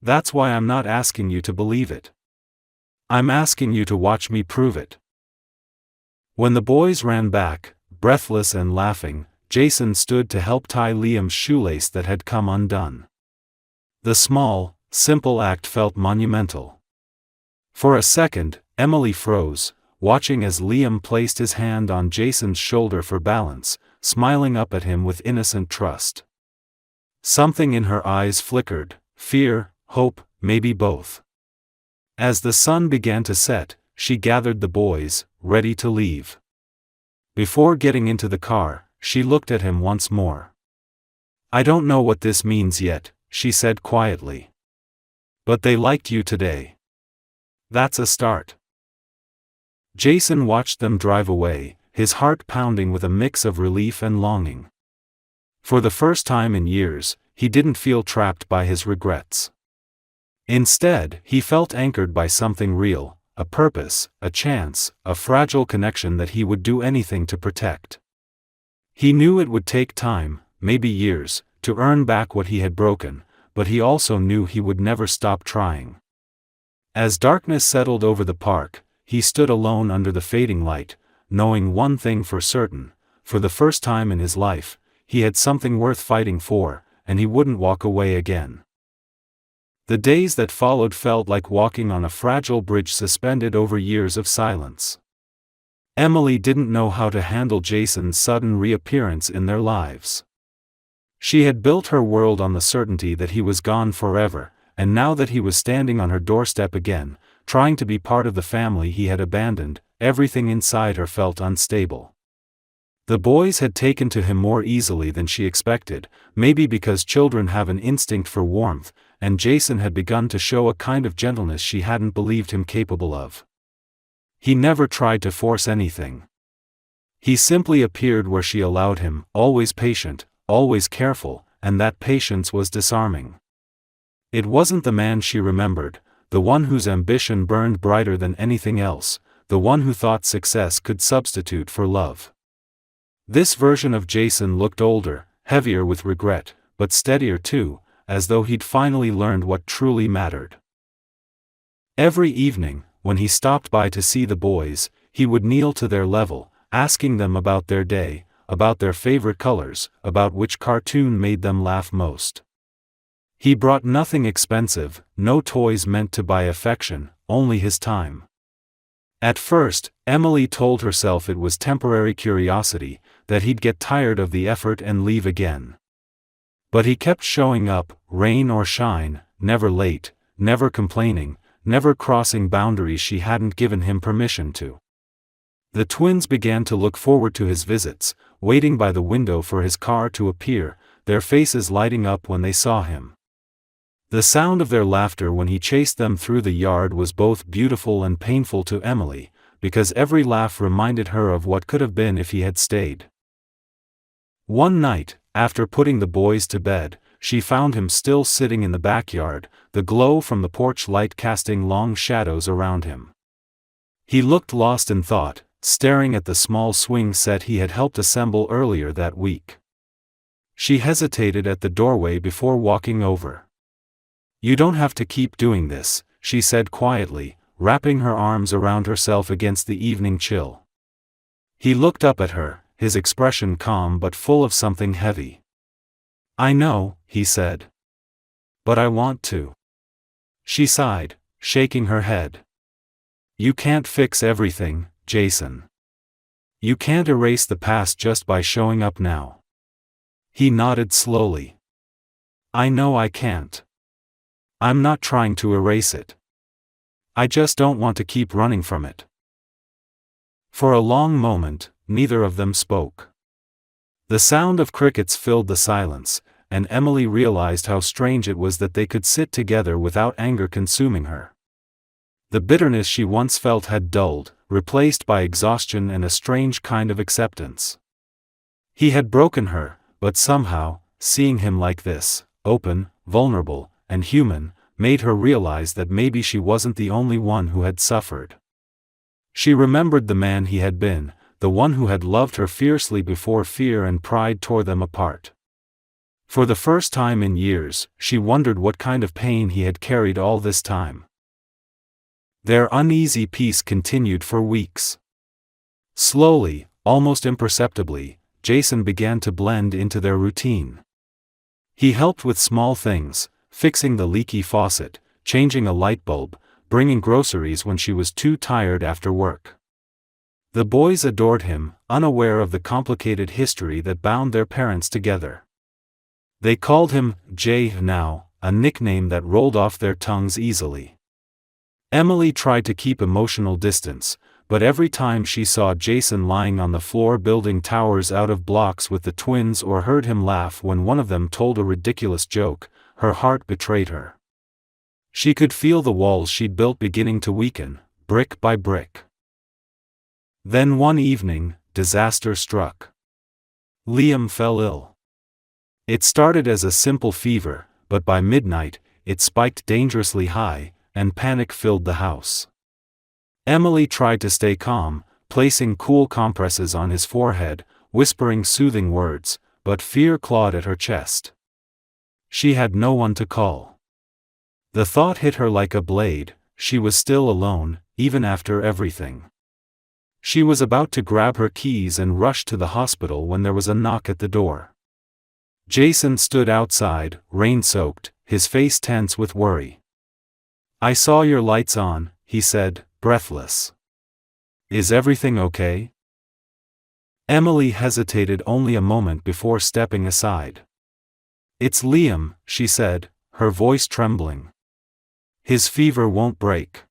That's why I'm not asking you to believe it. I'm asking you to watch me prove it. When the boys ran back, breathless and laughing, Jason stood to help tie Liam's shoelace that had come undone. The small, simple act felt monumental. For a second, Emily froze, watching as Liam placed his hand on Jason's shoulder for balance, smiling up at him with innocent trust. Something in her eyes flickered, fear, hope, maybe both. As the sun began to set, she gathered the boys, ready to leave. Before getting into the car, she looked at him once more. I don't know what this means yet, she said quietly. But they liked you today. That's a start. Jason watched them drive away, his heart pounding with a mix of relief and longing. For the first time in years, he didn't feel trapped by his regrets. Instead, he felt anchored by something real, a purpose, a chance, a fragile connection that he would do anything to protect. He knew it would take time, maybe years, to earn back what he had broken, but he also knew he would never stop trying. As darkness settled over the park, he stood alone under the fading light, knowing one thing for certain: for the first time in his life, he had something worth fighting for, and he wouldn't walk away again. The days that followed felt like walking on a fragile bridge suspended over years of silence. Emily didn't know how to handle Jason's sudden reappearance in their lives. She had built her world on the certainty that he was gone forever, and now that he was standing on her doorstep again, trying to be part of the family he had abandoned, everything inside her felt unstable. The boys had taken to him more easily than she expected, maybe because children have an instinct for warmth, and Jason had begun to show a kind of gentleness she hadn't believed him capable of. He never tried to force anything. He simply appeared where she allowed him, always patient, always careful, and that patience was disarming. It wasn't the man she remembered, the one whose ambition burned brighter than anything else, the one who thought success could substitute for love. This version of Jason looked older, heavier with regret, but steadier too, as though he'd finally learned what truly mattered. Every evening, when he stopped by to see the boys, he would kneel to their level, asking them about their day, about their favorite colors, about which cartoon made them laugh most. He brought nothing expensive, no toys meant to buy affection, only his time. At first, Emily told herself it was temporary curiosity, that he'd get tired of the effort and leave again. But he kept showing up, rain or shine, never late, never complaining, never crossing boundaries she hadn't given him permission to. The twins began to look forward to his visits, waiting by the window for his car to appear, their faces lighting up when they saw him. The sound of their laughter when he chased them through the yard was both beautiful and painful to Emily, because every laugh reminded her of what could have been if he had stayed. One night, after putting the boys to bed, she found him still sitting in the backyard, the glow from the porch light casting long shadows around him. He looked lost in thought, staring at the small swing set he had helped assemble earlier that week. She hesitated at the doorway before walking over. "You don't have to keep doing this," she said quietly, wrapping her arms around herself against the evening chill. He looked up at her, his expression calm but full of something heavy. "I know," he said. "But I want to." She sighed, shaking her head. "You can't fix everything, Jason. You can't erase the past just by showing up now." He nodded slowly. "I know I can't. I'm not trying to erase it. I just don't want to keep running from it." For a long moment, neither of them spoke. The sound of crickets filled the silence, and Emily realized how strange it was that they could sit together without anger consuming her. The bitterness she once felt had dulled, replaced by exhaustion and a strange kind of acceptance. He had broken her, but somehow, seeing him like this, open, vulnerable, and human, made her realize that maybe she wasn't the only one who had suffered. She remembered the man he had been, the one who had loved her fiercely before fear and pride tore them apart. For the first time in years, she wondered what kind of pain he had carried all this time. Their uneasy peace continued for weeks. Slowly, almost imperceptibly, Jason began to blend into their routine. He helped with small things, fixing the leaky faucet, changing a light bulb, bringing groceries when she was too tired after work. The boys adored him, unaware of the complicated history that bound their parents together. They called him Jay now, a nickname that rolled off their tongues easily. Emily tried to keep emotional distance, but every time she saw Jason lying on the floor building towers out of blocks with the twins or heard him laugh when one of them told a ridiculous joke, her heart betrayed her. She could feel the walls she'd built beginning to weaken, brick by brick. Then one evening, disaster struck. Liam fell ill. It started as a simple fever, but by midnight, it spiked dangerously high, and panic filled the house. Emily tried to stay calm, placing cool compresses on his forehead, whispering soothing words, but fear clawed at her chest. She had no one to call. The thought hit her like a blade: she was still alone, even after everything. She was about to grab her keys and rush to the hospital when there was a knock at the door. Jason stood outside, rain-soaked, his face tense with worry. "I saw your lights on," he said, breathless. "Is everything okay?" Emily hesitated only a moment before stepping aside. "It's Liam," she said, her voice trembling. "His fever won't break."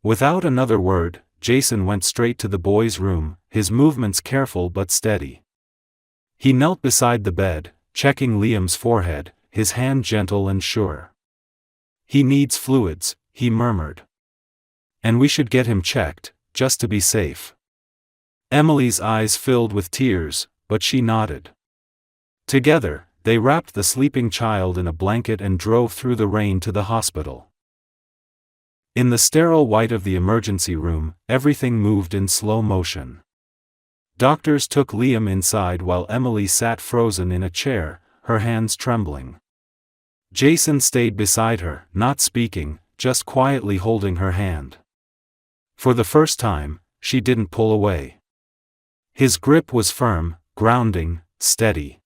Without another word, Jason went straight to the boy's room, his movements careful but steady. He knelt beside the bed, checking Liam's forehead, his hand gentle and sure. "He needs fluids," he murmured. "And we should get him checked, just to be safe." Emily's eyes filled with tears, but she nodded. Together, they wrapped the sleeping child in a blanket and drove through the rain to the hospital. In the sterile white of the emergency room, everything moved in slow motion. Doctors took Liam inside while Emily sat frozen in a chair, her hands trembling. Jason stayed beside her, not speaking, just quietly holding her hand. For the first time, she didn't pull away. His grip was firm, grounding, steady.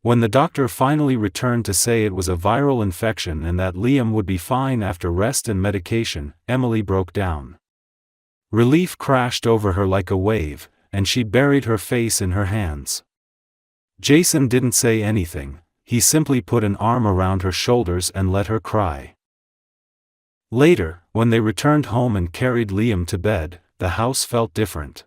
When the doctor finally returned to say it was a viral infection and that Liam would be fine after rest and medication, Emily broke down. Relief crashed over her like a wave, and she buried her face in her hands. Jason didn't say anything, he simply put an arm around her shoulders and let her cry. Later, when they returned home and carried Liam to bed, the house felt different.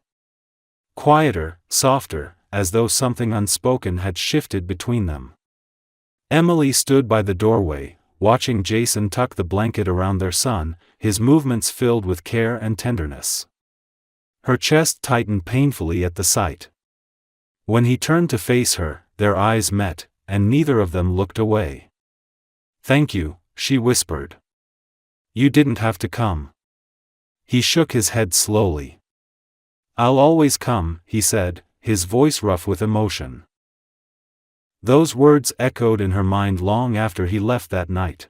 Quieter, softer, as though something unspoken had shifted between them. Emily stood by the doorway, watching Jason tuck the blanket around their son, his movements filled with care and tenderness. Her chest tightened painfully at the sight. When he turned to face her, their eyes met, and neither of them looked away. "Thank you," she whispered. "You didn't have to come." He shook his head slowly. "I'll always come," he said, his voice rough with emotion. Those words echoed in her mind long after he left that night.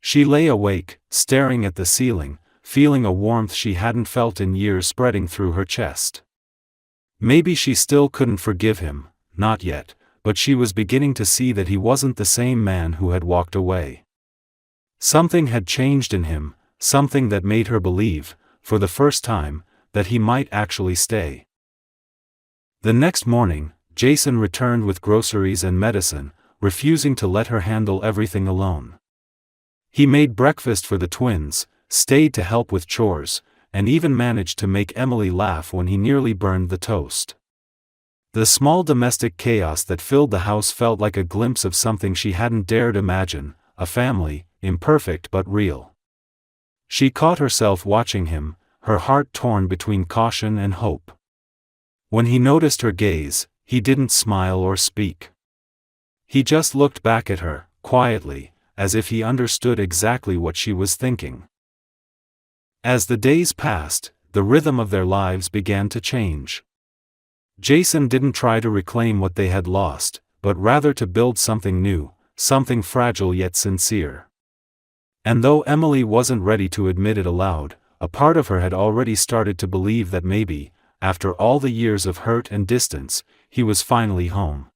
She lay awake, staring at the ceiling, feeling a warmth she hadn't felt in years spreading through her chest. Maybe she still couldn't forgive him, not yet, but she was beginning to see that he wasn't the same man who had walked away. Something had changed in him, something that made her believe, for the first time, that he might actually stay. The next morning, Jason returned with groceries and medicine, refusing to let her handle everything alone. He made breakfast for the twins, stayed to help with chores, and even managed to make Emily laugh when he nearly burned the toast. The small domestic chaos that filled the house felt like a glimpse of something she hadn't dared imagine, a family, imperfect but real. She caught herself watching him, her heart torn between caution and hope. When he noticed her gaze, he didn't smile or speak. He just looked back at her, quietly, as if he understood exactly what she was thinking. As the days passed, the rhythm of their lives began to change. Jason didn't try to reclaim what they had lost, but rather to build something new, something fragile yet sincere. And though Emily wasn't ready to admit it aloud, a part of her had already started to believe that maybe, after all the years of hurt and distance, he was finally home.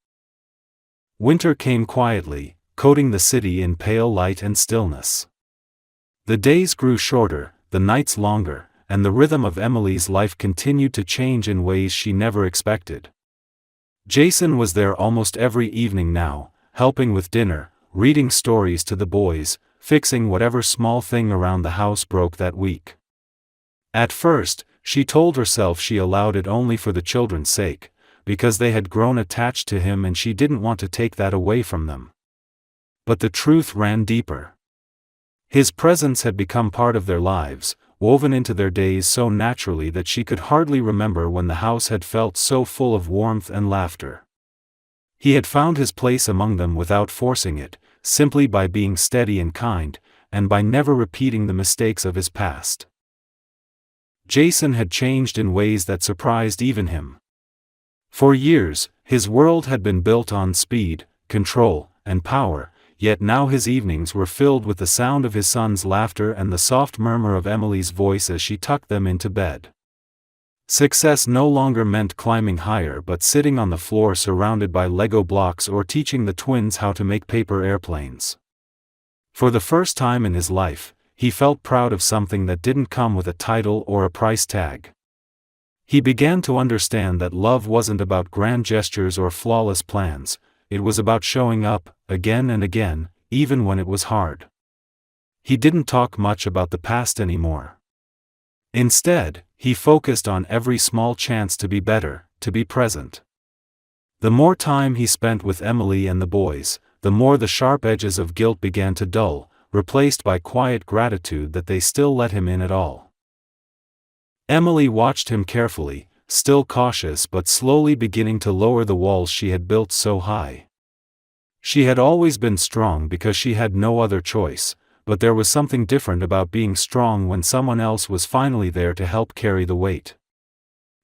Winter came quietly, coating the city in pale light and stillness. The days grew shorter, the nights longer, and the rhythm of Emily's life continued to change in ways she never expected. Jason was there almost every evening now, helping with dinner, reading stories to the boys, fixing whatever small thing around the house broke that week. At first, she told herself she allowed it only for the children's sake, because they had grown attached to him and she didn't want to take that away from them. But the truth ran deeper. His presence had become part of their lives, woven into their days so naturally that she could hardly remember when the house had felt so full of warmth and laughter. He had found his place among them without forcing it, simply by being steady and kind, and by never repeating the mistakes of his past. Jason had changed in ways that surprised even him. For years, his world had been built on speed, control, and power, yet now his evenings were filled with the sound of his son's laughter and the soft murmur of Emily's voice as she tucked them into bed. Success no longer meant climbing higher but sitting on the floor surrounded by Lego blocks or teaching the twins how to make paper airplanes. For the first time in his life, he felt proud of something that didn't come with a title or a price tag. He began to understand that love wasn't about grand gestures or flawless plans, it was about showing up, again and again, even when it was hard. He didn't talk much about the past anymore. Instead, he focused on every small chance to be better, to be present. The more time he spent with Emily and the boys, the more the sharp edges of guilt began to dull, replaced by quiet gratitude that they still let him in at all. Emily watched him carefully, still cautious but slowly beginning to lower the walls she had built so high. She had always been strong because she had no other choice, but there was something different about being strong when someone else was finally there to help carry the weight.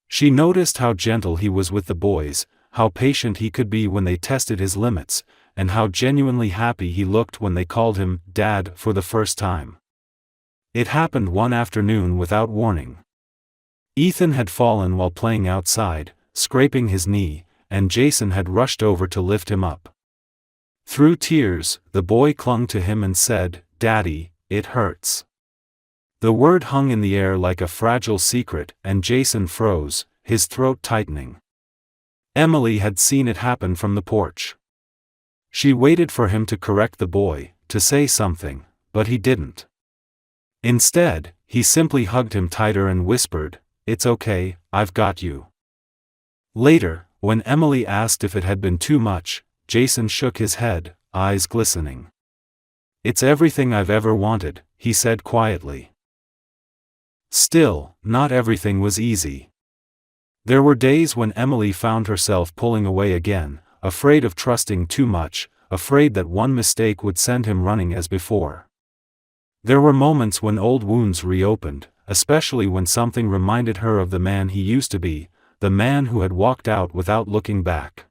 She noticed how gentle he was with the boys, how patient he could be when they tested his limits, and how genuinely happy he looked when they called him Dad for the first time. It happened one afternoon without warning. Ethan had fallen while playing outside, scraping his knee, and Jason had rushed over to lift him up. Through tears, the boy clung to him and said, "Daddy, it hurts." The word hung in the air like a fragile secret, and Jason froze, his throat tightening. Emily had seen it happen from the porch. She waited for him to correct the boy, to say something, but he didn't. Instead, he simply hugged him tighter and whispered, "It's okay, I've got you." Later, when Emily asked if it had been too much, Jason shook his head, eyes glistening. "It's everything I've ever wanted," he said quietly. Still, not everything was easy. There were days when Emily found herself pulling away again, afraid of trusting too much, afraid that one mistake would send him running as before. There were moments when old wounds reopened, especially when something reminded her of the man he used to be, the man who had walked out without looking back.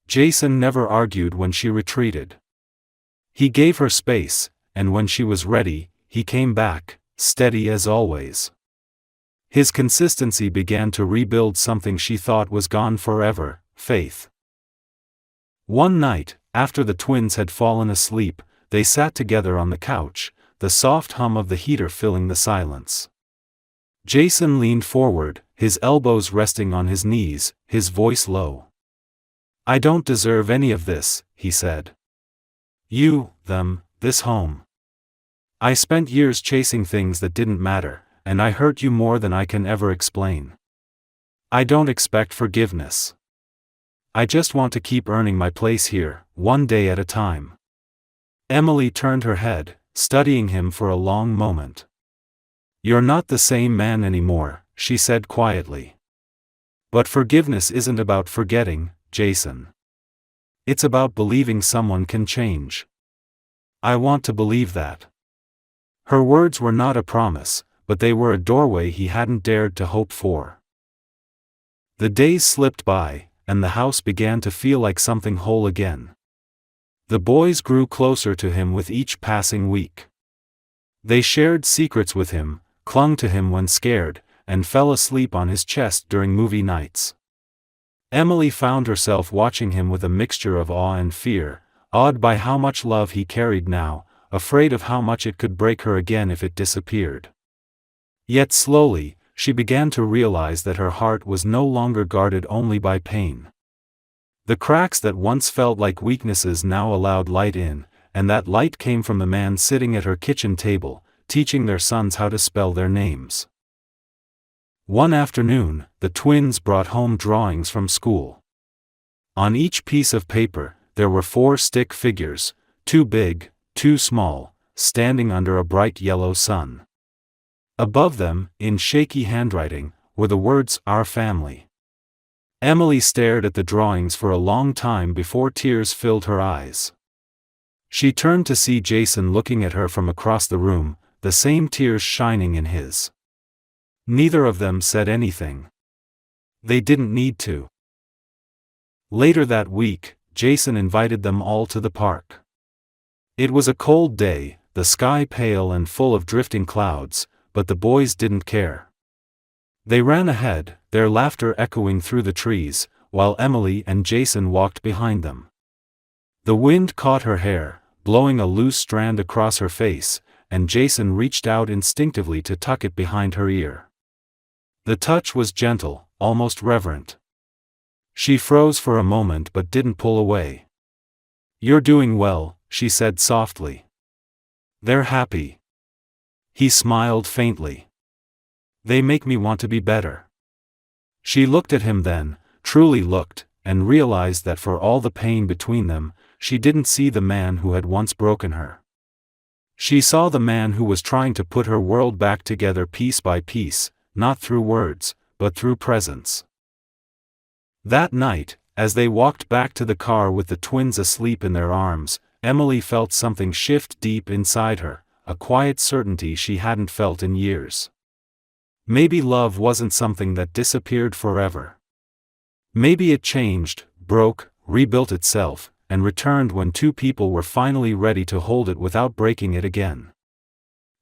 Jason never argued when she retreated. He gave her space, and when she was ready, he came back, steady as always. His consistency began to rebuild something she thought was gone forever, faith. One night, after the twins had fallen asleep, they sat together on the couch, the soft hum of the heater filling the silence. Jason leaned forward, his elbows resting on his knees, his voice low. "I don't deserve any of this," he said. "You, them, this home. I spent years chasing things that didn't matter, and I hurt you more than I can ever explain. I don't expect forgiveness. I just want to keep earning my place here, one day at a time." Emily turned her head, studying him for a long moment. "You're not the same man anymore," she said quietly. "But forgiveness isn't about forgetting, Jason. It's about believing someone can change. I want to believe that." Her words were not a promise, but they were a doorway he hadn't dared to hope for. The days slipped by, and the house began to feel like something whole again. The boys grew closer to him with each passing week. They shared secrets with him, clung to him when scared, and fell asleep on his chest during movie nights. Emily found herself watching him with a mixture of awe and fear, awed by how much love he carried now, afraid of how much it could break her again if it disappeared. Yet slowly, she began to realize that her heart was no longer guarded only by pain. The cracks that once felt like weaknesses now allowed light in, and that light came from the man sitting at her kitchen table, teaching their sons how to spell their names. One afternoon, the twins brought home drawings from school. On each piece of paper, there were 4 stick figures, 2 big, 2 small, standing under a bright yellow sun. Above them, in shaky handwriting, were the words, "Our family." Emily stared at the drawings for a long time before tears filled her eyes. She turned to see Jason looking at her from across the room, the same tears shining in his. Neither of them said anything. They didn't need to. Later that week, Jason invited them all to the park. It was a cold day, the sky pale and full of drifting clouds, but the boys didn't care. They ran ahead, their laughter echoing through the trees, while Emily and Jason walked behind them. The wind caught her hair, blowing a loose strand across her face, and Jason reached out instinctively to tuck it behind her ear. The touch was gentle, almost reverent. She froze for a moment but didn't pull away. "You're doing well," she said softly. "They're happy." He smiled faintly. "They make me want to be better." She looked at him then, truly looked, and realized that for all the pain between them, she didn't see the man who had once broken her. She saw the man who was trying to put her world back together piece by piece, not through words, but through presence. That night, as they walked back to the car with the twins asleep in their arms, Emily felt something shift deep inside her, a quiet certainty she hadn't felt in years. Maybe love wasn't something that disappeared forever. Maybe it changed, broke, rebuilt itself, and returned when two people were finally ready to hold it without breaking it again.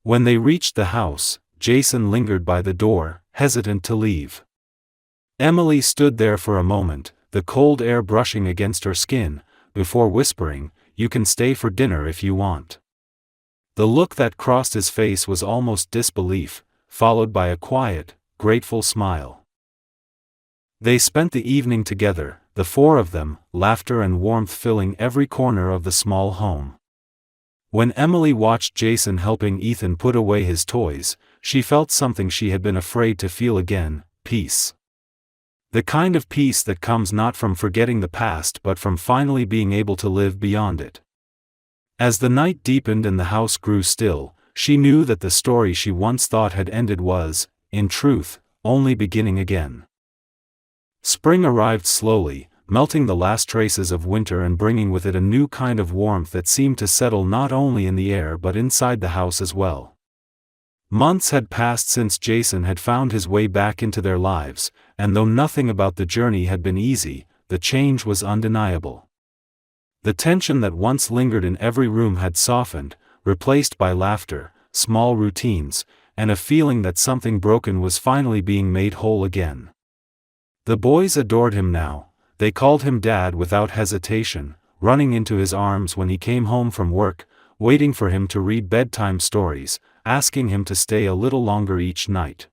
When they reached the house, Jason lingered by the door, hesitant to leave. Emily stood there for a moment, the cold air brushing against her skin, before whispering, "You can stay for dinner if you want." The look that crossed his face was almost disbelief, followed by a quiet, grateful smile. They spent the evening together, the four of them, laughter and warmth filling every corner of the small home. When Emily watched Jason helping Ethan put away his toys, she felt something she had been afraid to feel again: peace. The kind of peace that comes not from forgetting the past but from finally being able to live beyond it. As the night deepened and the house grew still, she knew that the story she once thought had ended was, in truth, only beginning again. Spring arrived slowly, melting the last traces of winter and bringing with it a new kind of warmth that seemed to settle not only in the air but inside the house as well. Months had passed since Jason had found his way back into their lives, and though nothing about the journey had been easy, the change was undeniable. The tension that once lingered in every room had softened, replaced by laughter, small routines, and a feeling that something broken was finally being made whole again. The boys adored him now. They called him Dad without hesitation, running into his arms when he came home from work, waiting for him to read bedtime stories, asking him to stay a little longer each night.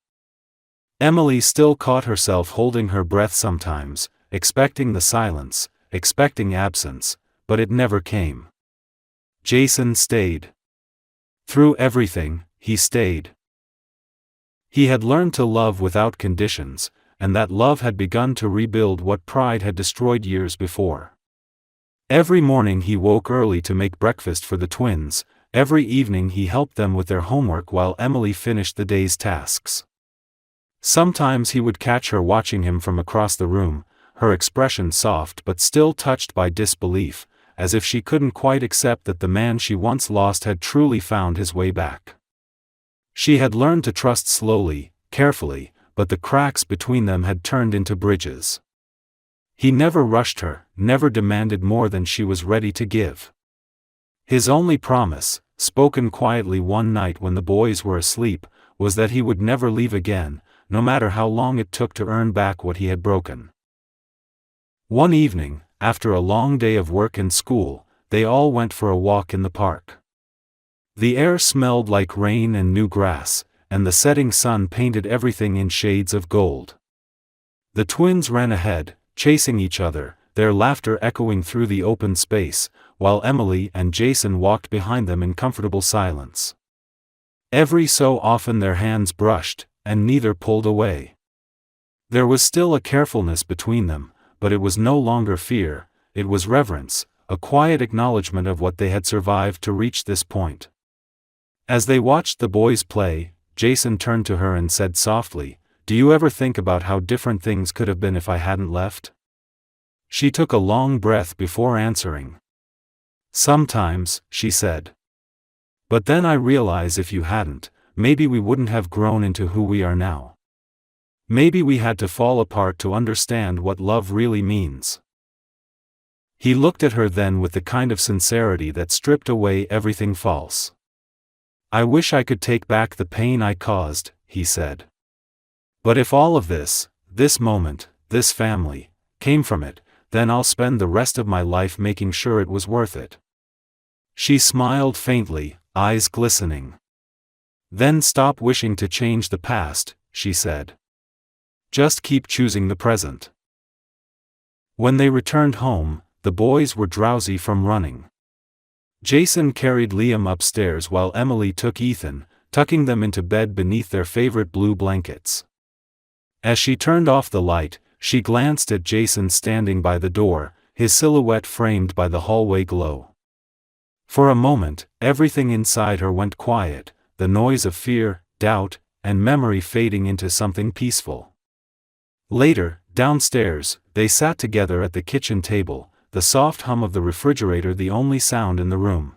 Emily still caught herself holding her breath sometimes, expecting the silence, expecting absence, but it never came. Jason stayed. Through everything, he stayed. He had learned to love without conditions, and that love had begun to rebuild what pride had destroyed years before. Every morning he woke early to make breakfast for the twins, every evening he helped them with their homework while Emily finished the day's tasks. Sometimes he would catch her watching him from across the room, her expression soft but still touched by disbelief, as if she couldn't quite accept that the man she once lost had truly found his way back. She had learned to trust slowly, carefully, but the cracks between them had turned into bridges. He never rushed her, never demanded more than she was ready to give. His only promise, spoken quietly one night when the boys were asleep, was that he would never leave again, no matter how long it took to earn back what he had broken. One evening, after a long day of work and school, they all went for a walk in the park. The air smelled like rain and new grass, and the setting sun painted everything in shades of gold. The twins ran ahead, chasing each other, their laughter echoing through the open space, while Emily and Jason walked behind them in comfortable silence. Every so often their hands brushed, and neither pulled away. There was still a carefulness between them, but it was no longer fear, it was reverence, a quiet acknowledgement of what they had survived to reach this point. As they watched the boys play, Jason turned to her and said softly, "Do you ever think about how different things could have been if I hadn't left?" She took a long breath before answering. "Sometimes," she said. "But then I realize if you hadn't, maybe we wouldn't have grown into who we are now. Maybe we had to fall apart to understand what love really means." He looked at her then with the kind of sincerity that stripped away everything false. "I wish I could take back the pain I caused," he said. "But if all of this moment, this family, came from it, then I'll spend the rest of my life making sure it was worth it." She smiled faintly, eyes glistening. "Then stop wishing to change the past," she said. "Just keep choosing the present." When they returned home, the boys were drowsy from running. Jason carried Liam upstairs while Emily took Ethan, tucking them into bed beneath their favorite blue blankets. As she turned off the light, she glanced at Jason standing by the door, his silhouette framed by the hallway glow. For a moment, everything inside her went quiet, the noise of fear, doubt, and memory fading into something peaceful. Later, downstairs, they sat together at the kitchen table, the soft hum of the refrigerator the only sound in the room.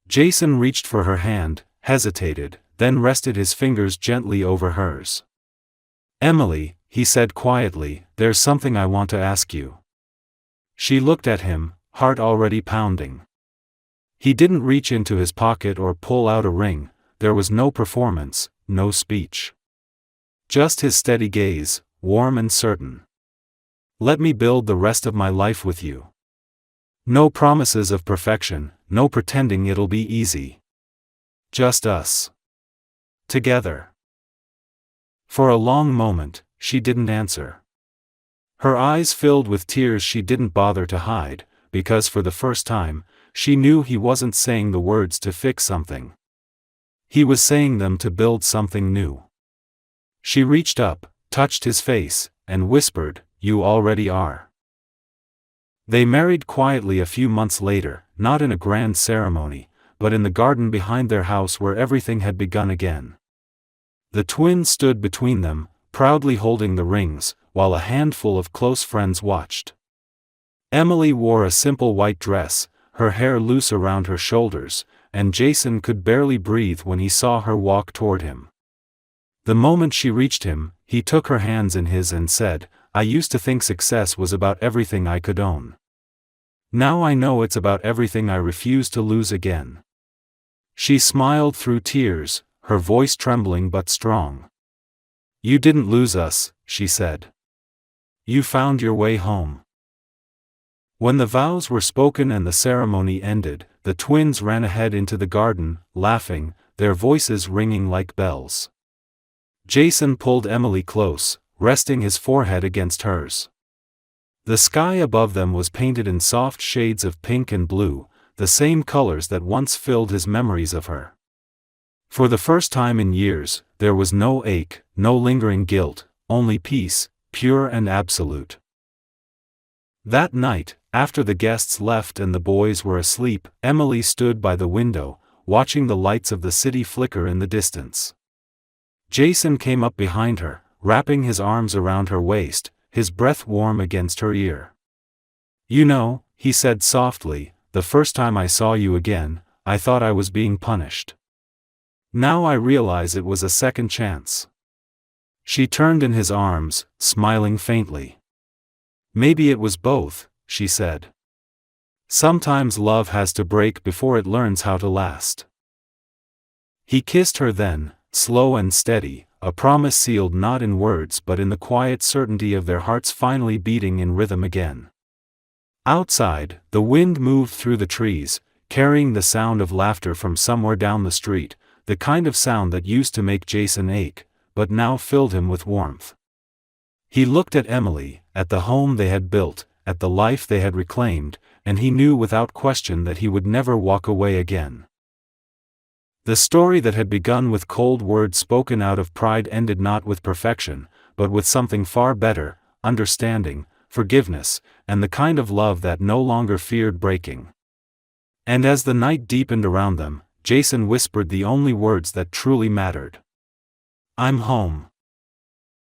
Jason reached for her hand, hesitated, then rested his fingers gently over hers. "Emily," he said quietly, "there's something I want to ask you." She looked at him, heart already pounding. He didn't reach into his pocket or pull out a ring, there was no performance, no speech. Just his steady gaze, warm and certain. "Let me build the rest of my life with you. No promises of perfection, no pretending it'll be easy. Just us. Together." For a long moment, she didn't answer. Her eyes filled with tears she didn't bother to hide, because for the first time, she knew he wasn't saying the words to fix something. He was saying them to build something new. She reached up, touched his face, and whispered, "You already are." They married quietly a few months later, not in a grand ceremony, but in the garden behind their house where everything had begun again. The twins stood between them, proudly holding the rings, while a handful of close friends watched. Emily wore a simple white dress, her hair loose around her shoulders, and Jason could barely breathe when he saw her walk toward him. The moment she reached him, he took her hands in his and said, "I used to think success was about everything I could own. Now I know it's about everything I refuse to lose again." She smiled through tears, her voice trembling but strong. "You didn't lose us," she said. "You found your way home." When the vows were spoken and the ceremony ended, the twins ran ahead into the garden, laughing, their voices ringing like bells. Jason pulled Emily close, resting his forehead against hers. The sky above them was painted in soft shades of pink and blue, the same colors that once filled his memories of her. For the first time in years, there was no ache, no lingering guilt, only peace, pure and absolute. That night, after the guests left and the boys were asleep, Emily stood by the window, watching the lights of the city flicker in the distance. Jason came up behind her, wrapping his arms around her waist, his breath warm against her ear. "You know," he said softly, "the first time I saw you again, I thought I was being punished. Now I realize it was a second chance." She turned in his arms, smiling faintly. "Maybe it was both," she said. "Sometimes love has to break before it learns how to last." He kissed her then, slow and steady, a promise sealed not in words but in the quiet certainty of their hearts finally beating in rhythm again. Outside, the wind moved through the trees, carrying the sound of laughter from somewhere down the street, the kind of sound that used to make Jason ache, but now filled him with warmth. He looked at Emily, at the home they had built, at the life they had reclaimed, and he knew without question that he would never walk away again. The story that had begun with cold words spoken out of pride ended not with perfection, but with something far better, understanding, forgiveness, and the kind of love that no longer feared breaking. And as the night deepened around them, Jason whispered the only words that truly mattered. I'm home.